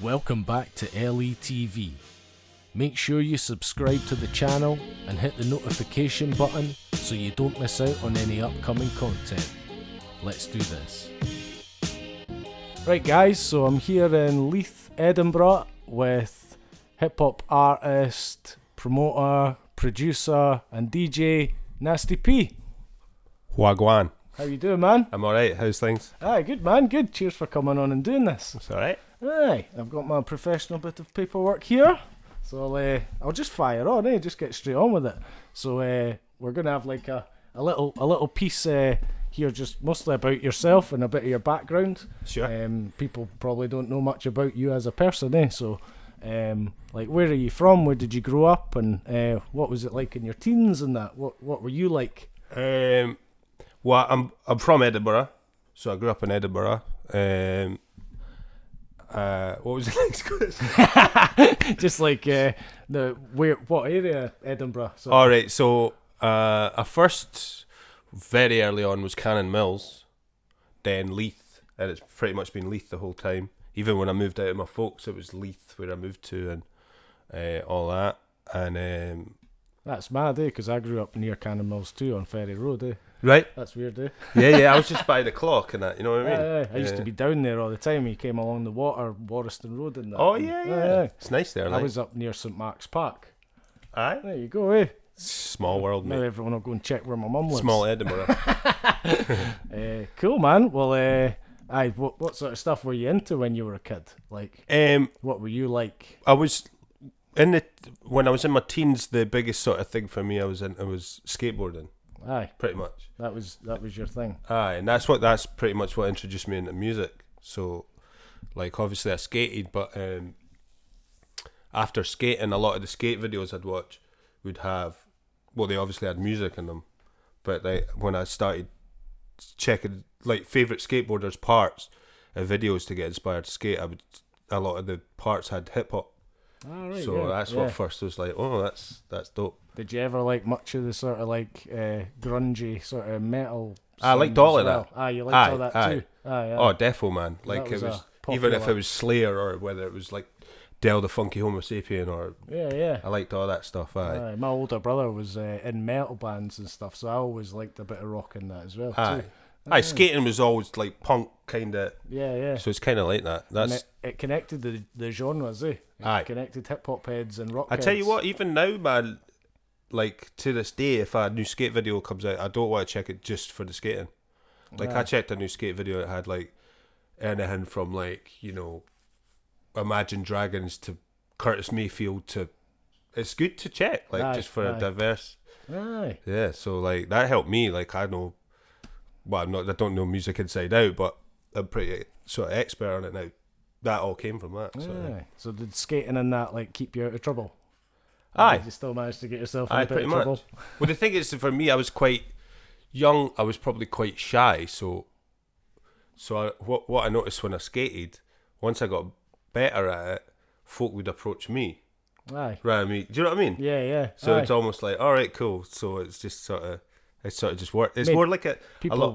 Welcome back to LETV. Make sure you subscribe to the channel and hit the notification button so you don't miss out on any upcoming content. Let's do this. Right guys, so I'm here in Leith, Edinburgh with hip hop artist, promoter, producer and DJ Nasty P. Wagwan. How you doing, man? I'm alright, how's things? Aye, good man, good. Cheers for coming on and doing this. It's alright. Aye, I've got my professional bit of paperwork here, so I'll just fire on, just get straight on with it. So we're gonna have like a little piece here, just mostly about yourself and a bit of your background. Sure. People probably don't know much about you as a person, so like where are you from? Where did you grow up? And what was it like in your teens and that? What were you like? Well, I'm from Edinburgh, so I grew up in Edinburgh. What was the next question? Just like what area Edinburgh? So. Alright, so I first, very early on, was Cannon Mills, then Leith, and it's pretty much been Leith the whole time. Even when I moved out of my folks, it was Leith where I moved to and all that. And that's mad, because I grew up near Cannon Mills too, on Ferry Road, Right? That's weird, Yeah, I was just by the clock and that, you know what I mean? I used to be down there all the time. You came along the water, Warriston Road and that. Oh, yeah. It's nice there, I like. was up near St Mark's Park. Aye. There you go, Small world, Now mate. everyone will go and check where my mum lives. Small Edinburgh. Cool, man. Well, what sort of stuff were you into when you were a kid? Like, what were you like? I was when I was in my teens, the biggest sort of thing for me I was skateboarding. Aye, pretty much. That was your thing. Aye, and that's pretty much what introduced me into music. So, like, obviously I skated, but after skating, a lot of the skate videos I'd watch would have, well, they obviously had music in them, but when I started checking like favorite skateboarders' parts and videos to get inspired to skate, a lot of the parts had hip hop. Oh, right, So that's what first was like, oh, that's dope. Did you ever like much of the sort of like grungy sort of metal? I liked all of that. Ah, you liked all that too. Aye. Oh, defo, man. Like That it was popular. even if it was Slayer or whether it was like Del the Funky Homo Sapien or Yeah. I liked all that stuff. Aye. My older brother was in metal bands and stuff, so I always liked a bit of rock in that as well too. Aye, skating was always like punk kind of. Yeah. So it's kind of like that. That's. It connected the genres, It connected hip hop heads and rock. I tell you what, even now, man, like to this day, if a new skate video comes out, I don't want to check it just for the skating. Like I checked a new skate video, it had like anything from like, Imagine Dragons to Curtis Mayfield to. It's good to check, like just for a diverse. Aye. Yeah, so like that helped me. Like I know. Well, I don't know music inside out, but I'm pretty sort of expert on it now. That all came from that. So did skating and that like keep you out of trouble? Aye. Did you still manage to get yourself in a bit pretty of much. trouble? Well, the thing is, for me, I was quite young. I was probably quite shy. So what I noticed when I skated, once I got better at it, folk would approach me. Aye. Rather me. Do you know what I mean? Yeah. So it's almost like, all right, cool. So it's just sort of. It's sort of just work. It's more like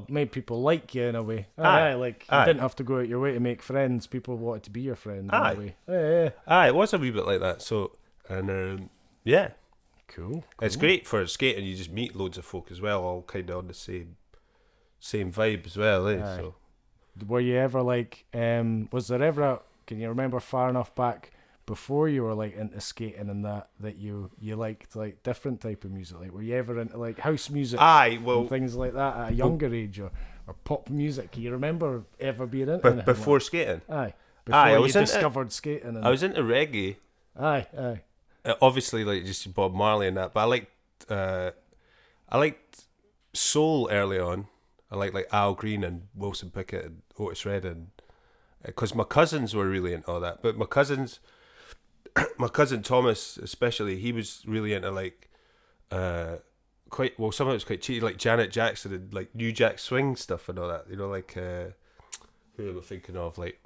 made people like you in a way. Aye. Like you didn't have to go out your way to make friends. People wanted to be your friend in a way. Yeah. Aye, it was a wee bit like that. So and yeah, cool. It's great for skating. You just meet loads of folk as well, all kind of on the same vibe as well. Aye. So were you ever like? Was there ever? Can you remember far enough back? Before you were like into skating and that you liked like different type of music, like were you ever into like house music and things like that at a younger age or pop music? Can you remember ever being into anything before like skating? Aye. Before you discovered skating and I was into reggae. Aye. Obviously like just Bob Marley and that, but I liked soul early on. I liked like Al Green and Wilson Pickett and Otis Redding because my cousins were really into all that, but my cousin Thomas especially, he was really into like some of it was quite cheesy, like Janet Jackson and like New Jack Swing stuff and all that, like who am I thinking of, like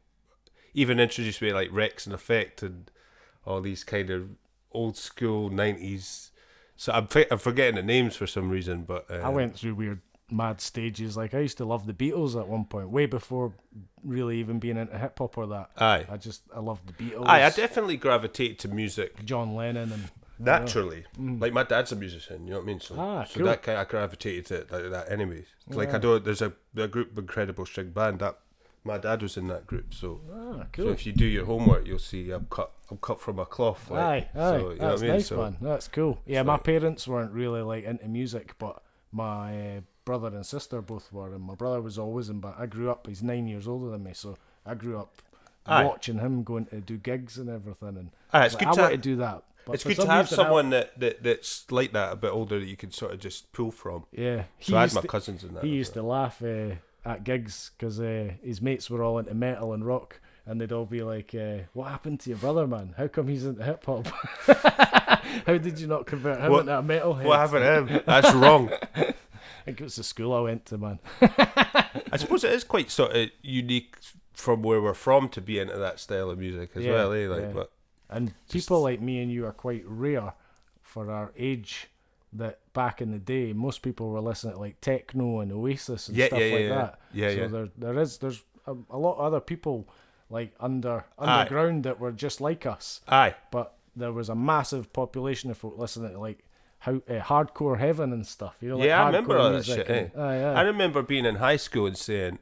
even introduced me to, like Rex and Effect and all these kind of old school 90s. So I'm forgetting the names for some reason, but I went through weird mad stages. Like I used to love the Beatles at one point, way before really even being into hip hop or that. Aye. I loved the Beatles. I definitely gravitated to music John Lennon and naturally. Like my dad's a musician, you know what I mean? So, cool. that kind of gravitated to that anyways. Like I know there's a group, Incredible String Band, that my dad was in that group. So, cool. so if you do your homework, you'll see I'm cut from a cloth. Like, aye, so, you know that's what I mean? nice, So, man. That's cool. Yeah, it's my like- parents weren't really like into music, but my brother and sister both were, and my brother was always in. But I grew up. He's 9 years older than me, so I grew up Aye. watching him going to do gigs and everything. And Aye, it's like, good I to want to do that. But it's for good some to have reason, someone that's like that, a bit older, that you can sort of just pull from. Yeah, So I had my cousins in that. He used to laugh at gigs because his mates were all into metal and rock, and they'd all be like, "What happened to your brother, man? How come he's into hip hop? How did you not convert him into a metalhead?" What happened to him? That's wrong. I think it was the school I went to, man. I suppose it is quite sort of unique from where we're from to be into that style of music as Yeah, well, eh? Like, yeah. but And people like me and you are quite rare for our age. That back in the day, most people were listening to like techno and Oasis and stuff like that. Yeah, so there's a lot of other people like underground that were just like us. Aye. But there was a massive population of folk listening to like hardcore heaven and stuff. You know, like Yeah, I remember hardcore all that music shit, eh? and- aye. I remember being in high school and saying,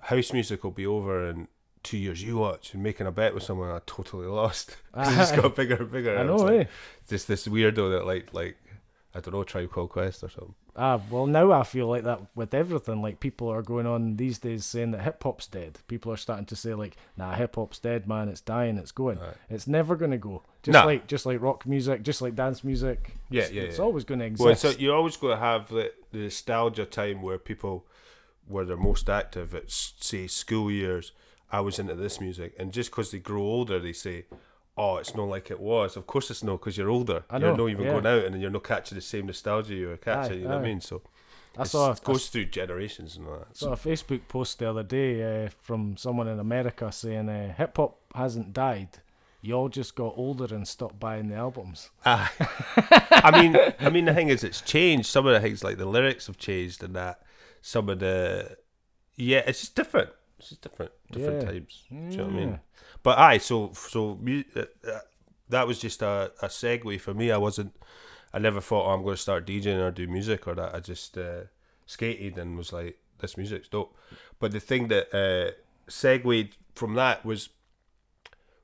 house music will be over in 2 years, you watch, and making a bet with someone I totally lost. 'Cause it just got bigger and bigger. I and know, it's like, eh? just this weirdo that like I don't know, Tribe Called Quest or something. Well, now I feel like that with everything. Like people are going on these days saying that hip hop's dead. People are starting to say like, "Nah, hip hop's dead, man. It's dying. It's going. Right. It's never going to go. Nah. Just like rock music, just like dance music. Yeah, It's yeah. always going to exist. Well, so you're always going to have the nostalgia time where people, where they're most active at, say, school years. I was into this music, and just because they grow older, they say, "Oh, it's not like it was." Of course, it's not, because you're older. I You're know, not even yeah. going out, and you're not catching the same nostalgia you were catching. You know what I aye. mean? So I saw it goes through generations and all that. saw a Facebook post the other day from someone in America saying hip hop hasn't died. You all just got older and stopped buying the albums. I mean, the thing is, it's changed. Some of the things, like the lyrics, have changed, and that. Some of the, it's just different. It's just different Yeah. times. Do you know what I mean? Yeah. But aye, so that was just a segue for me. I never thought, I'm going to start DJing or do music or that. I just skated and was like, this music's dope. But the thing that segued from that was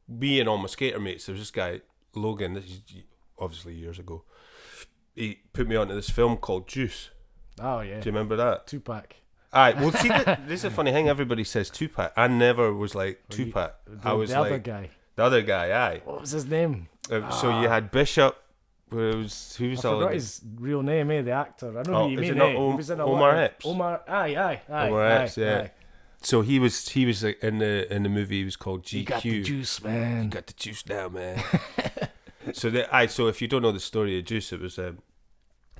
me and all my skater mates. There was this guy, Logan, this is obviously years ago. He put me onto this film called Juice. Oh yeah. Do you remember that? Tupac. Aye, well, see, this is a funny thing. Everybody says Tupac. I never was like Tupac. I was the like other guy. the other guy. Aye. What was his name? So you had Bishop. Who was I forgot his real name, the actor. I know Oh, who you is mean. it not He was in a Omar lot of- Epps? Omar, aye. Omar aye, Epps, yeah. aye. So he was like, in the movie. He was called GQ. You got the juice, man. Got the juice now, man. So if you don't know the story of Juice, it was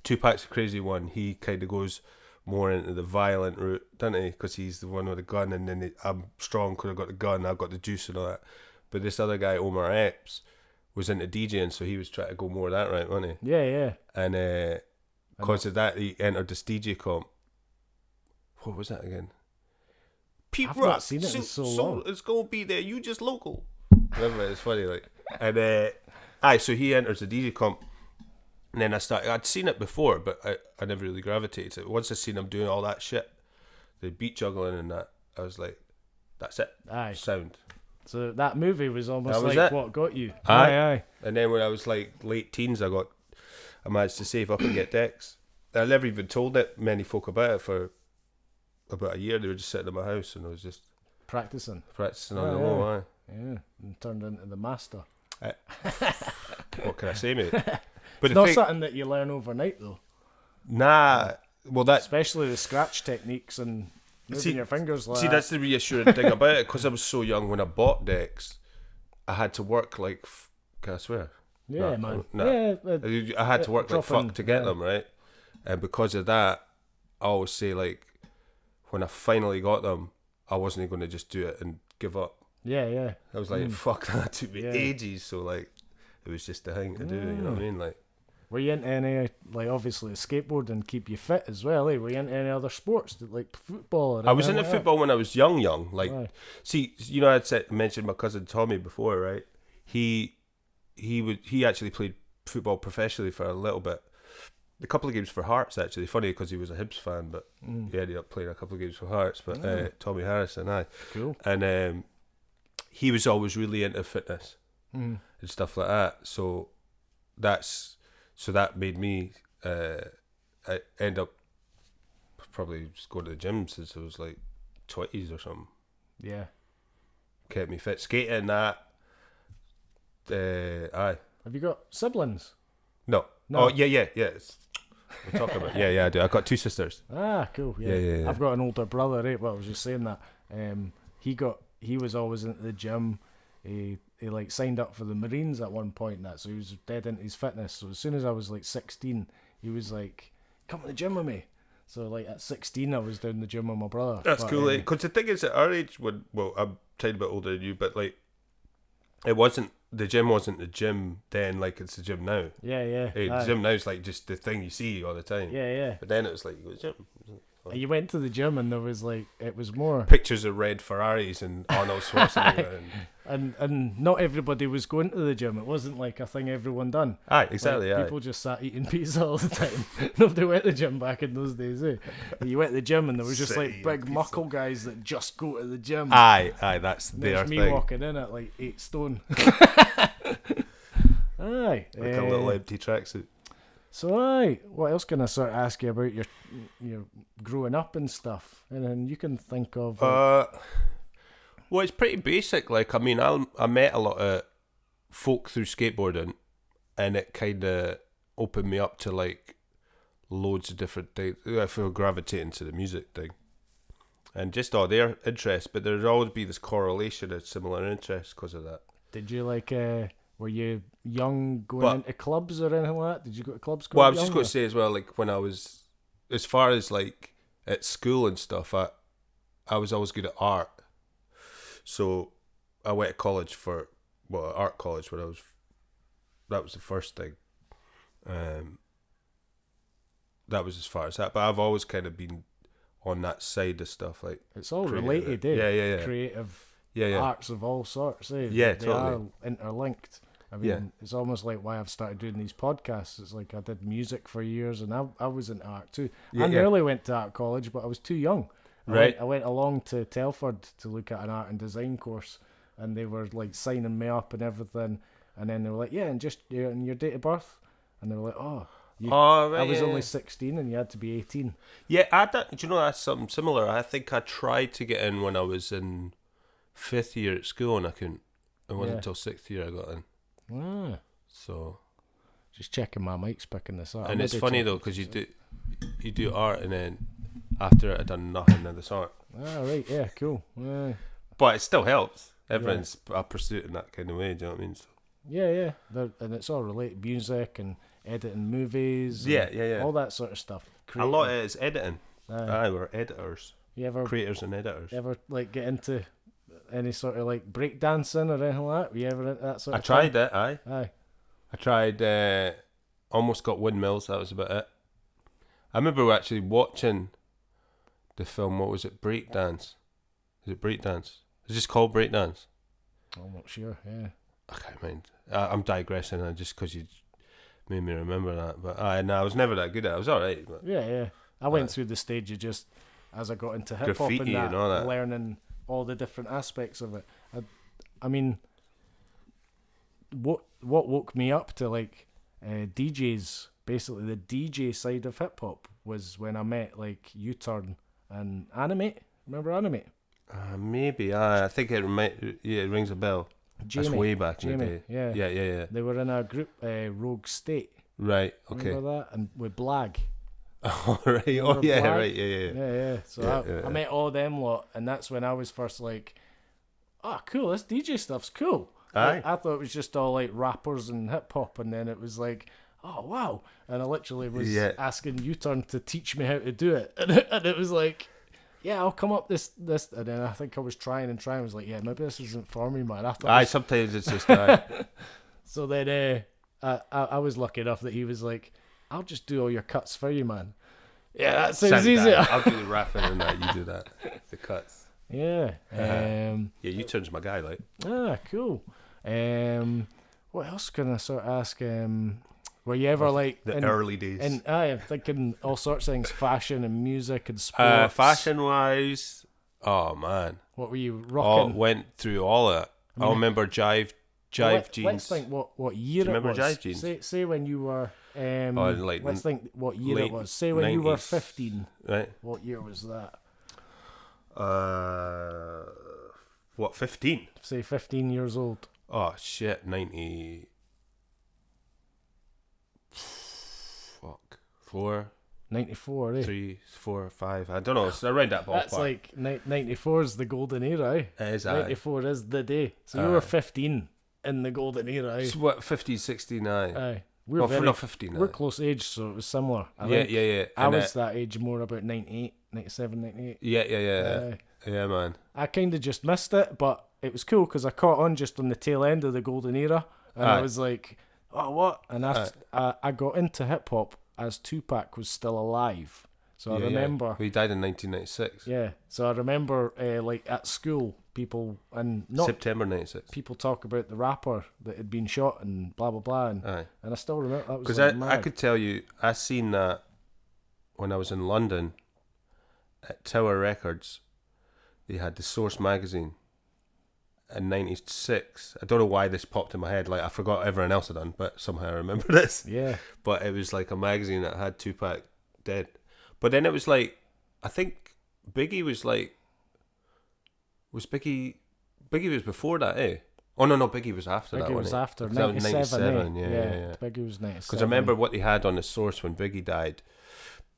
Tupac's a crazy one. He kind of goes more into the violent route, doesn't he? Because he's the one with the gun, and then I'm strong because I got the gun, I've got the juice and all that. But this other guy, Omar Epps, was into DJing, so he was trying to go more that right, wasn't he? Yeah. And because of that, he entered this DJ comp. What was that again? Pete I've Rock. not seen it in so long. It's gonna be there. You just local. Remember, it's funny, like. And so he enters the DJ comp, and then I'd seen it before, but I never really gravitated to it. Once I seen him doing all that shit, the beat juggling and that, I was like, that's it. Aye. Sound. So that movie was almost That was like it. what got you. Aye. And then when I was like late teens, I managed to save up and get decks. I never even told many folk about it for about a year. They were just sitting in my house, and I was just Practicing. practicing on the low. Aye. Yeah. And turned into the master. What can I say, mate? But It's not something that you learn overnight though. Nah. Well, that's Especially the scratch techniques and moving your fingers like that. that's the reassuring thing about it. Because I was so young when I bought decks, I had to work like. Can I swear? Yeah, No, man. no. Yeah, I had to work like dropping, fuck to get yeah. them, right? And because of that, I always say, like, when I finally got them, I wasn't going to just do it and give up. yeah. I was like, fuck that, it took me Yeah. ages. So, like, it was just a thing to do, you know what I mean? Like, Were you into any, like, obviously skateboarding keep you fit as well, eh? Were you into any other sports, like football? Or I was anything into like football when I was young. Like, Aye. see, you know, mentioned my cousin Tommy before, right? He actually played football professionally for a little bit. A couple of games for Hearts, actually. Funny because he was a Hibs fan, but he ended up playing a couple of games for Hearts. But Tommy Harrison, aye. Cool. And he was always really into fitness and stuff like that. So that made me I end up probably just going to the gym since I was like 20s or something. Yeah. Kept me fit. Skating, that. Aye. Have you got siblings? No. No. Oh, yeah. We'll talk about Yeah, I do. I've got 2 sisters. Ah, cool. Yeah. Yeah. I've got an older brother, right? Well, I was just saying that. He was always into the gym. He like signed up for the Marines at one point and that, so he was dead into his fitness. So as soon as I was like 16, he was like, "Come to the gym with me." So like at 16, I was down the gym with my brother. That's But, cool. Because the thing is, at our age, I'm a tiny bit older than you, but like, the gym wasn't the gym then like it's the gym now. Yeah. Hey, the Aye. gym now is like just the thing you see all the time. Yeah. But then it was like, you go to the gym. And you went to the gym and there was like, it was more. Pictures of red Ferraris and Arnold Schwarzenegger. And not everybody was going to the gym. It wasn't like a thing everyone done. Aye, exactly. Like, Aye. people just sat eating pizza all the time. Nobody went to the gym back in those days, eh? You went to the gym and there was just Sit like eating big pizza. muckle guys that just go to the gym. Aye, that's And their there's me thing. walking in at like 8 stone. Aye. Like a little empty tracksuit. So aye, what else can I sort of ask you about your growing up and stuff? And then you can think of Well, it's pretty basic. Like, I mean, I met a lot of folk through skateboarding, and it kind of opened me up to like loads of different things. I feel gravitating to the music thing, and just all their interests. But there'd always be this correlation of similar interests because of that. did you like were you young going Well- into clubs or anything like that? Did you go to clubs? Well, I growing was just up going young, to say as well, like when I was, as far as like at school and stuff, I was always good at art. So I went to college art college when that was the first thing. That was as far as that. But I've always kind of been on that side of stuff, like It's all creative. related, eh? Yeah. Creative Yeah. arts of all sorts, eh? Yeah, they totally. are interlinked. I mean, Yeah. it's almost like why I've started doing these podcasts. It's like I did music for years, and I was into art too. Yeah, I yeah. nearly went to art college, but I was too young. Right. I went along to Telford to look at an art and design course, and they were like signing me up and everything. And then they were like, "Yeah, and just your date of birth," and they were like, "Oh." Oh, right. I was yeah. only 16 and you had to be 18. Yeah, do you know that's something similar? I think I tried to get in when I was in 5th year at school and I couldn't. It wasn't Yeah. until 6th year I got in. Ah, So, just checking my mic's picking this up. and I'm it's maybe funny talking though because too you do art and then after it I done nothing in this art, soon. Ah, right, yeah, cool. but it still helps. Everyone's a pursuit in that kind of way. Do you know what I mean? So, Yeah. And it's all related, music and editing movies. and Yeah. all that sort of stuff. a lot of it is editing. Aye. We're editors, You ever creators, and editors. like get into any sort of like breakdancing or anything like that? Were you ever into that sort I of tried thing? it. Aye. Aye. I tried, almost got windmills, that was about it. I remember actually watching the film, what was it, Breakdance? Is it Breakdance? Is this called Breakdance? I'm not sure, yeah. I can't mind. I'm digressing just because you made me remember that. But no, I was never that good at it. I was alright. But Yeah. I went through the stage of just, as I got into hip hop Graffiti and and all that. learning all the different aspects of it. I mean, what woke me up to like DJs, basically the DJ side of hip hop, was when I met like U-Turn and Animate. Remember Animate? maybe, I think it rings a bell. Jamie. That's way back in the Jamie, day. yeah. Yeah. They were in a group, Rogue State. Right, okay. Remember that? And with Blag. All right. Oh, Remember yeah, Blag? right. Yeah. Yeah. So Yeah, I met all them lot, and that's when I was first like, "Oh, cool! This DJ stuff's cool." Aye. I thought it was just all like rappers and hip hop, and then it was like, "Oh wow!" And I literally was Yeah. asking U-Turn to teach me how to do it, and it was like, "Yeah, I'll come up this," and then I think I was trying. I was like, "Yeah, maybe this isn't for me, man." I thought Aye, sometimes it's just, aye. so then I was lucky enough that he was like, I'll just do all your cuts for you, man. Yeah, that Send sounds that. easier. I'll do the rapping and that. You do that. The cuts. Yeah. Yeah, U-Turn's my guy, like. Cool. What else can I sort of ask? Were you ever like The early days. And I'm thinking all sorts of things, fashion and music and sports. Fashion-wise, oh, man. What were you All rocking? went through all of it. I remember jive jeans. Let's think what year Do you it remember was. jive jeans? Say when you were. Like let's think what year it late was. Say when you were 90s. 15. Right. What year was that? What, 15? Say 15 years old. Oh, shit, 90... Fuck. 4, 94, eh? 3, 4, 5. I don't know. It's around that ballpark. That's like 94 is the golden era, eh? Is that? 94 is the day. So you were 15 in the golden era, eh? It's what, 50, 69? Aye. We're No, very, not 59. we're close age, so it was similar. I think Yeah. I And was that age more about 98, 97, 98. Yeah. Aye. Yeah, man. I kind of just missed it, but it was cool because I caught on just on the tail end of the golden era, and I Aye. was like, "Oh, what?" And I got into hip hop as Tupac was still alive, so I remember. He died in 1996. Yeah, so I remember like at school, people and not September 96. people talk about the rapper that had been shot and blah blah blah, and Aye. I still remember that was Because like I mad. could tell you, I seen that when I was in London at Tower Records. They had the Source magazine in 96. I don't know why this popped in my head. Like, I forgot everyone else had done, but somehow I remember this. Yeah, But it was like a magazine that had Tupac dead. But then it was like, I think Biggie was like, Biggie was before that, eh? Oh, no, Biggie was after that Biggie one. was after 'Cause that was 97. 97, eh? yeah. Biggie was 97. Because I remember what they had on the Source when Biggie died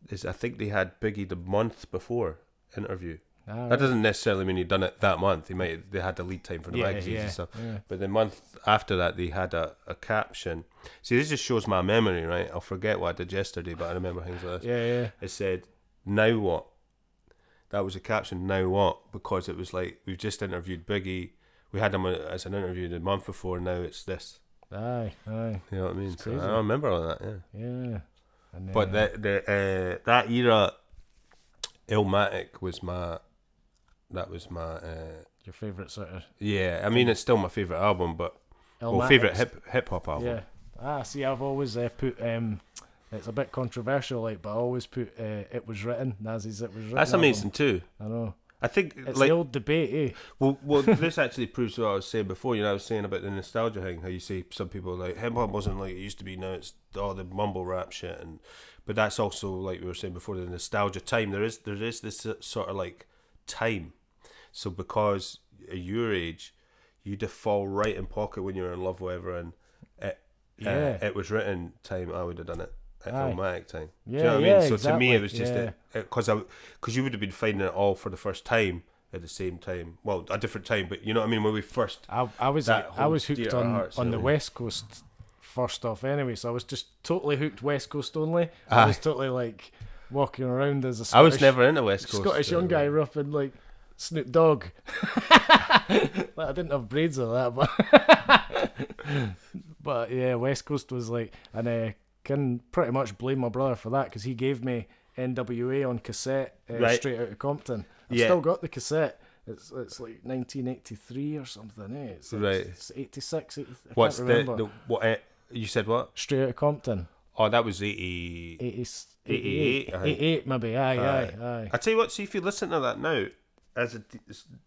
is I think they had Biggie the month before interview. Ah, That doesn't necessarily mean he'd done it that month. They had the lead time for the magazines and stuff. Yeah. But the month after that, they had a caption. See, this just shows my memory, right? I'll forget what I did yesterday, but I remember things like this. Yeah. It said, "Now what?" That was a caption. Now what? Because it was like we've just interviewed Biggie. We had him as an interview the month before. Now it's this. Aye. You know what I mean? So crazy. I remember all that. Yeah. Yeah. And, But that era, Illmatic was my. That was my. your favourite sort of Yeah, I mean it's still my favorite album, but favorite hip hop album. Yeah. See, I've always put it's a bit controversial, like, but I always put "It Was Written," Nazi's "It Was Written." That's album. amazing too. I know. I think It's like the old debate, eh? well, this actually proves what I was saying before. You know, I was saying about the nostalgia thing. How you say some people like hip hop wasn't like it used to be. Now it's all the mumble rap shit, but that's also like we were saying before the nostalgia time. There is this sort of like time. So because at your age, you'd fall right in pocket when you were in love with whatever, and it was written time. I would have done it at Aye. Illmatic time. Yeah, Do you know what I mean? So to me, it was just yeah. because you would have been finding it all for the first time at the same time. Well, a different time, but you know what I mean. When we first, I was that I was holds hooked dear to on our hearts, on you the know. West Coast first off, anyway. So I was just totally hooked West Coast only. Aye. I was totally like walking around as a I was Scottish, never into West Coast. Scottish young guy rapping like Snoop Dogg. Like, I didn't have braids or that, but yeah, West Coast was like, and I can pretty much blame my brother for that because he gave me NWA on cassette Right. straight out of Compton. I've Yeah. still got the cassette. It's like 1983 or something, eh? It's like, Right. It's 86. I What's can't remember. the what? You said what? Straight out of Compton. Oh, that was 80. 88, I think. 88 maybe. Aye. I tell you what. See if you listen to that now, as a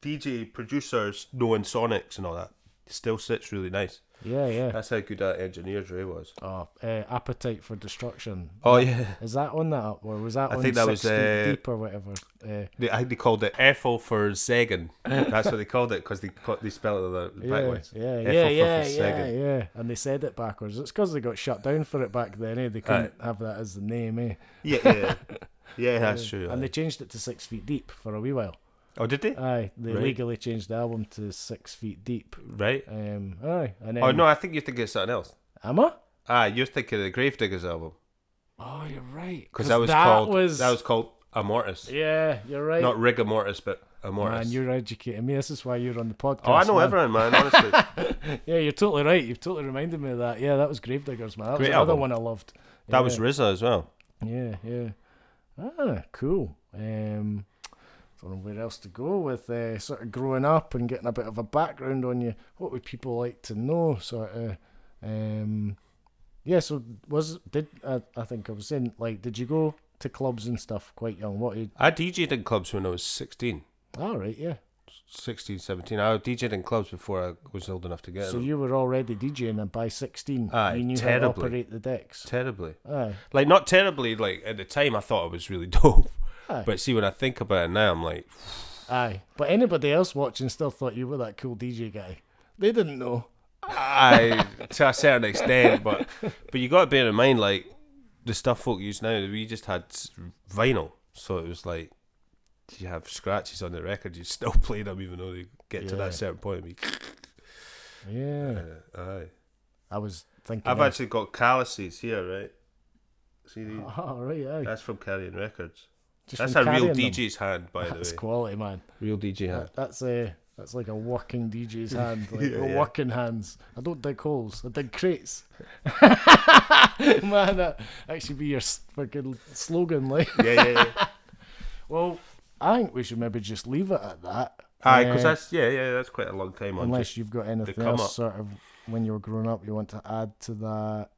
DJ producers knowing Sonics and all that, it still sits really nice. Yeah. That's how good that engineer Dre was. Oh, Appetite for Destruction. Oh yeah. Is that on that, or was that I on think that 6 was, Feet Deep or whatever? I think they called it Ethel for Zegan. That's what they called it because they spelled it the backwards. Yeah. Ethel for And they said it backwards. It's because they got shut down for it back then, eh? They couldn't have that as the name, eh? Yeah, that's true. And they changed it to 6 Feet Deep for a wee while. Oh, did they? Aye, they Right. legally changed the album to 6 Feet Deep. Right. Aye, and then, Oh no, I think you're thinking of something else. am I? You're thinking of the Gravediggers album Oh, you're right. because that was called Amortis. Yeah, you're right. Not Rigor Mortis, but Immortus. Man, you're educating me. This is why you're on the podcast. Oh, I know man. everyone, man. Honestly, Yeah, you're totally right. You've totally reminded me of that. Yeah, that was Gravediggers, man. That Great was another album. one I loved. that Yeah. was RZA as well. Yeah, yeah. Ah, cool. Don't know where else to go with sort of growing up and getting a bit of a background on you. What would people like to know? Sort of. Yeah. So I think I was saying, like, did you go to clubs and stuff quite young? What age? I DJ'd in clubs when I was 16. All right, yeah. 16, 17. I DJ'd in clubs before I was old enough to get So them. you were already DJing, and by 16, Aye, you knew how terribly. to operate the decks. Terribly. Aye, Like, not terribly, like, at the time I thought it was really dope. aye, But see, when I think about it now, I'm like, aye. But anybody else watching still thought you were that cool DJ guy. They didn't know. to a certain extent, but you got to bear in mind, like, the stuff folk use now, we just had vinyl. So it was like, you have scratches on the record, you still play them even though they get to Yeah. that certain point. Yeah. Aye. I was thinking. I've actually got Calluses here, right? See these? Oh, right, aye. That's from Carrion Records. Just That's from a real carrying them. DJ's hand, by the That's way. quality, man. Real DJ hand. That's like a working DJ's hand, like Yeah. working hands. I don't dig holes. I dig crates. Man, that should be your fucking slogan, like. Yeah. Well, I think we should maybe just leave it at that. Aye, because that's quite a long time on. Unless you've got anything come up. else, sort of, when you were growing up, you want to add to that.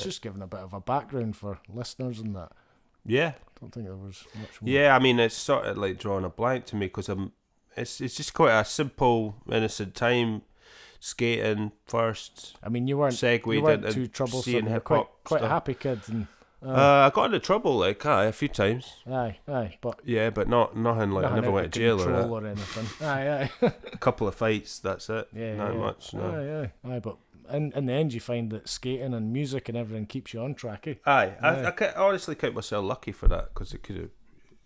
Just giving a bit of a background for listeners and that. Yeah. Don't think there was much more. Yeah, I mean, it's sort of like drawing a blank to me because it's just quite a simple, innocent time. Skating first. I mean, you weren't Segued too into troublesome. seeing You're hip-hop quite a stuff. happy kid, and I got into trouble like a few times. aye, but Yeah, but nothing like I nothing never out went of to jail or control that. or anything. Aye. A couple of fights, that's it. Yeah, Not yeah. much. No. Aye. But in the end, you find that skating and music and everything keeps you on track. Eh? Aye, Aye. I honestly count myself lucky for that because it could have.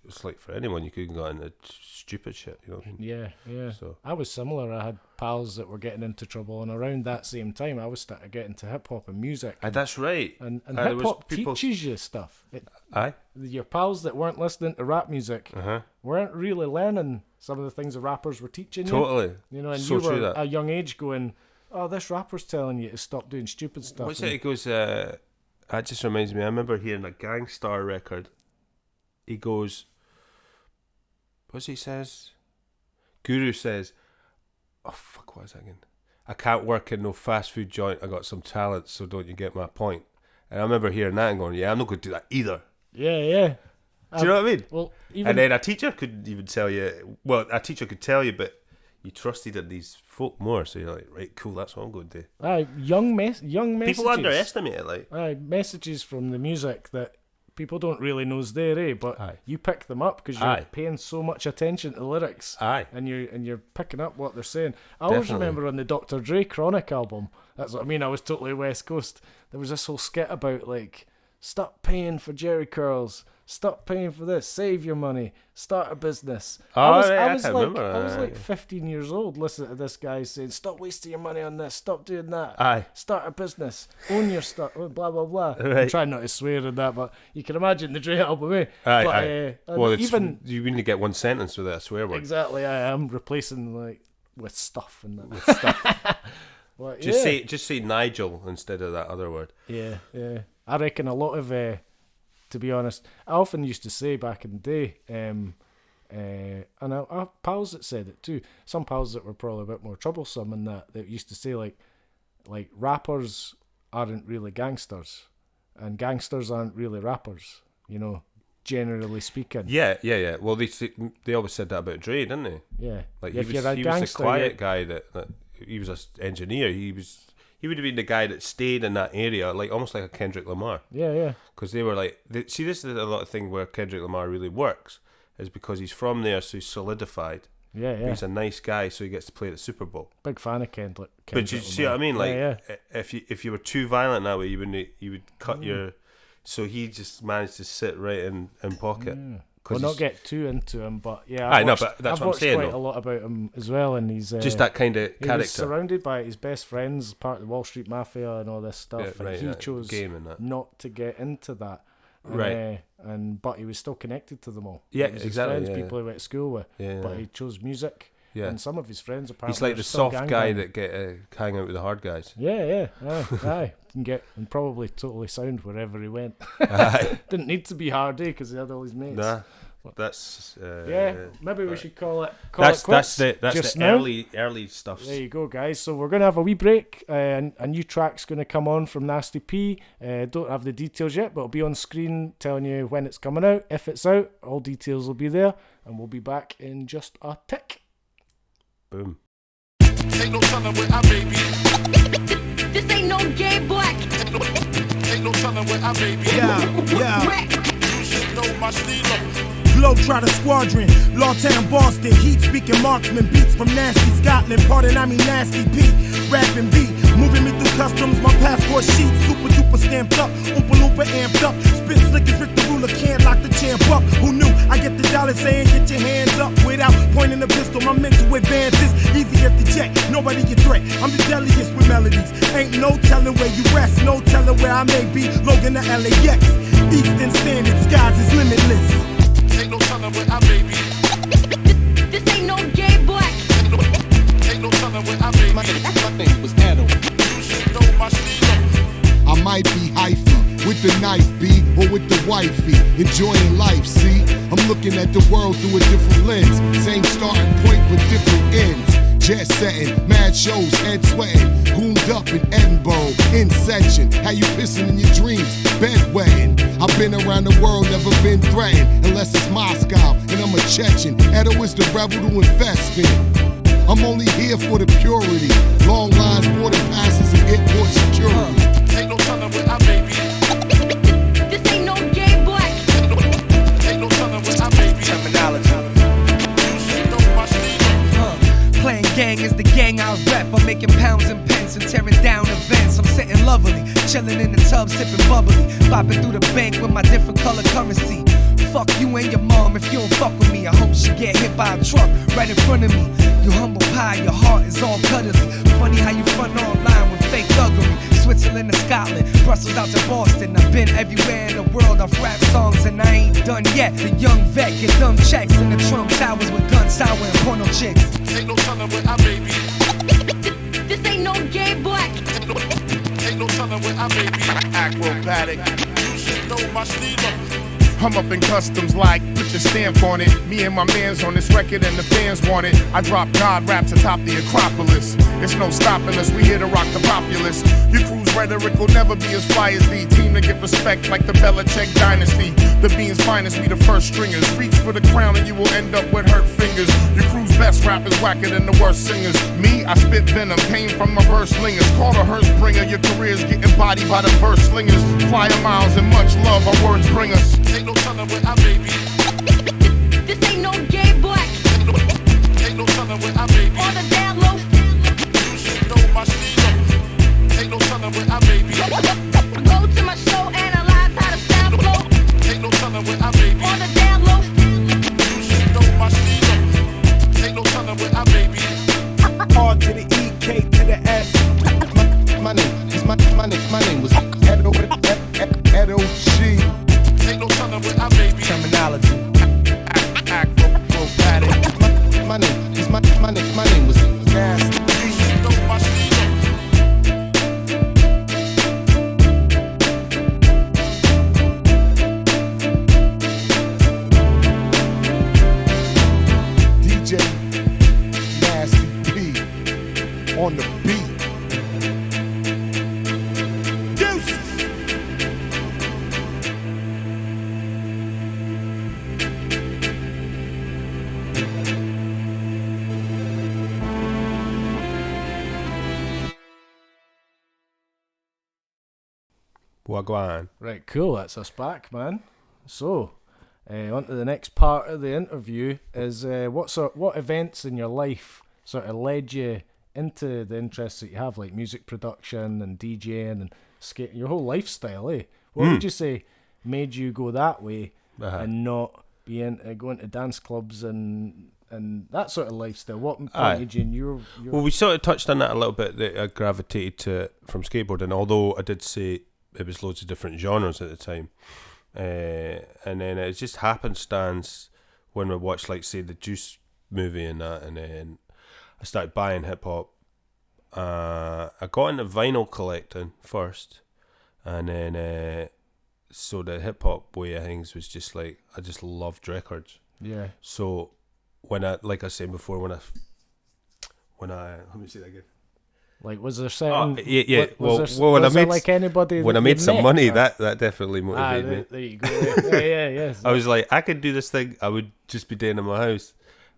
It's like for anyone, you could have got into stupid shit. You know what I mean? Yeah. So I was similar. I had pals that were getting into trouble, and around that same time, I was starting to get into hip hop and music. that's right. And there hip was hop people- teaches you stuff. Aye. Your pals that weren't listening to rap music weren't really learning some of the things the rappers were teaching you. Totally. You know, and So you were true that. at a young age going, "Oh, this rapper's telling you to stop doing stupid stuff." What's it? He goes. That just reminds me. I remember hearing a Gangstar record. He goes. What's he says? Guru says, "Oh fuck, what is that again? I can't work in no fast food joint. I got some talent, so don't you get my point?" And I remember hearing that and going, "Yeah, I'm not going to do that either." Yeah. Do you know what I mean? Well, even And then a teacher couldn't even tell you. Well, a teacher could tell you, but you trusted in these folk more. So you're like, right, cool, that's what I'm going to do. young messages. People underestimate it, like. Messages from the music that people don't really know's there, eh? But Aye. you pick them up because you're Aye. paying so much attention to the lyrics. Aye. And you're picking up what they're saying. I always Definitely. remember on the Dr. Dre Chronic album. That's what I mean. I was totally West Coast. There was this whole skit about like, stop paying for Jerry curls. Stop paying for this. Save your money. Start a business. Oh, I was can't like, remember I was that. like 15 years old listening to this guy saying, stop wasting your money on this. Stop doing that. Aye. Start a business. Own your stuff. Blah, blah, blah. I'm Right. trying not to swear in that, but you can imagine the Dre album, eh? Aye, but, aye. and Well, it's, even you need to get one sentence with a swear word. exactly, I am replacing like with stuff and that. With stuff. But, Just yeah. say Nigel instead of that other word. Yeah. I reckon a lot of, to be honest, I often used to say back in the day, and I have pals that said it too. Some pals that were probably a bit more troublesome and that used to say like rappers aren't really gangsters, and gangsters aren't really rappers. You know, generally speaking. Yeah. Well, they always said that about Dre, didn't they? Yeah. Like if he you're a was gangster, the quiet guy that he was an engineer. He would have been the guy that stayed in that area, like almost like a Kendrick Lamar. Yeah. Because they were like, see, this is a lot of thing where Kendrick Lamar really works, is because he's from there, so he's solidified. Yeah. He's a nice guy, so he gets to play at the Super Bowl. Big fan of Kendrick. But you see what I mean? Like, yeah. if you were too violent that way, you would cut your. So he just managed to sit right in pocket. We'll not get too into him, but yeah, I know, but that's I've what I'm watched saying, quite though. a lot about him as well, and he's just that kind of he was character. surrounded by his best friends, part of the Wall Street Mafia and all this stuff, Yeah, and right, he yeah, chose game and that. not to get into that. And, Right. But he was still connected to them all. Yeah, It was his exactly, friends, yeah, people he went to school with. Yeah. But he chose music. Yeah. And some of his friends apparently He's like are the still soft guy gangbanging. that get hang out with the hard guys. Yeah. Aye. Can get and probably totally sound wherever he went. Aye. Didn't need to be Hardy because he had all his mates. Nah, that's Maybe we should call it. that's quits that's just the now. early stuff. There you go, guys. So we're gonna have a wee break. And a new track's gonna come on from Nasty P. Don't have the details yet, but it'll be on screen telling you when it's coming out. If it's out, all details will be there, and we'll be back in just a tick. Boom. Ain't no telling where I may be. This ain't no gay black. Ain't no telling where I may be. Yeah. You should know my stilo. Globetrotter Squadron, Lawtown, Boston, heat speaking marksman, beats from nasty Scotland, pardon I mean nasty Pete, rapping beat, moving me through customs, my passport sheet, super duper stamped up, oompa loompa amped up, spit slick as Rick the Ruler, can't lock the champ up, who knew, I get the dollar saying get your hands up, without pointing the pistol, my mental advances, easy as the jet, nobody your threat, I'm the deadliest with melodies, ain't no telling where you rest, no telling where I may be, Logan to LAX, Eastern Standard, skies is limitless. Ain't no telling where I may be. This ain't no gay black. Ain't no telling where I may be. My name was Adam. You should know my stilo. I might be hyphy with the knife, B, or with the wifey, enjoying life, see? I'm looking at the world through a different lens, same starting point but different ends. Jet setting, mad shows, head sweating, gooned up in Edinburgh, in section. How you pissing in your dreams, bedwetting. I've been around the world, never been threatened, unless it's Moscow, and I'm a Chechen. Edo is the rebel to invest in. I'm only here for the purity, long lines, boarding passes, and airport security. Ain't no telling where I may be. This ain't no gay black. Ain't no telling where I may be. Terminology. You should know my stilo. Playing gang is the gang I rep. I'm making pounds and pence and tearing down events. I'm sitting lovely, chilling in the tub, sipping bubbly, bopping through the bank with my different color currency. Fuck you and your mom if you don't fuck with me. I hope she get hit by a truck right in front of me. You humble pie, your heart is all cuddly. Funny how you front online with fake thuggery. Switzerland to Scotland, Brussels out to Boston. I've been everywhere in the world. I've rapped songs and I ain't done yet. The young vet get dumb checks in the Trump towers with guns sour and porno chicks. Ain't no telling where I may be. This ain't no gay black. Ain't no telling where I may be. Acrobatic. You should know my stilo. I'm up in customs like, put your stamp on it. Me and my mans on this record and the fans want it. I drop God raps atop the Acropolis. There's no stopping us, we here to rock the populace. Your crew's rhetoric will never be as fly as the team to get respect like the Belichick dynasty. The Beans finest, we the first stringers. Reach for the crown and you will end up with hurt fingers. Your crew's best rappers whacker than the worst singers. Me, I spit venom, pain from my verse slingers. Call a hearse bringer, your career's getting bodied by the verse slingers. Flyer miles and much love, our words bring us. Ain't no telling where I may be. This ain't no gay black. Ain't no telling where I may be. On the down low. You should know my stilo. Ain't no telling where I may be. Go to my show, analyze how the sound flow. Ain't no telling where I may be. On the down low. You should know my stilo. Ain't no telling where I may be. R to the E, K to the S. My name was Edo G. Ain't no telling where I may be. Terminology. Acrobatic. My name was Nasty. You should know my stilo. DJ Nasty P on the beat. Deuces. Wagwan. Right, cool. That's us back, man. So, on to the next part of the interview is what events in your life sort of led you into the interests that you have, like music production and DJing and skating, your whole lifestyle, eh? What would you say made you go that way and not be into going to dance clubs and that sort of lifestyle? What pointed you in your Well, we sort of touched on that a little bit, that I gravitated to from skateboarding, although I did say it was loads of different genres at the time. And then it just happenstance when we watched, like, say, the Juice movie and that, and then I started buying hip hop. I got into vinyl collecting first, and then so the hip hop way of things was just like, I just loved records. Yeah. So when I, like I said before, when I let me see that again. Like, was there certain? Yeah. Was When I there made like anybody when I that made you some met? money, Or- that definitely motivated me. there you go. Yeah. I was like, I could do this thing. I would just be doing it in my house.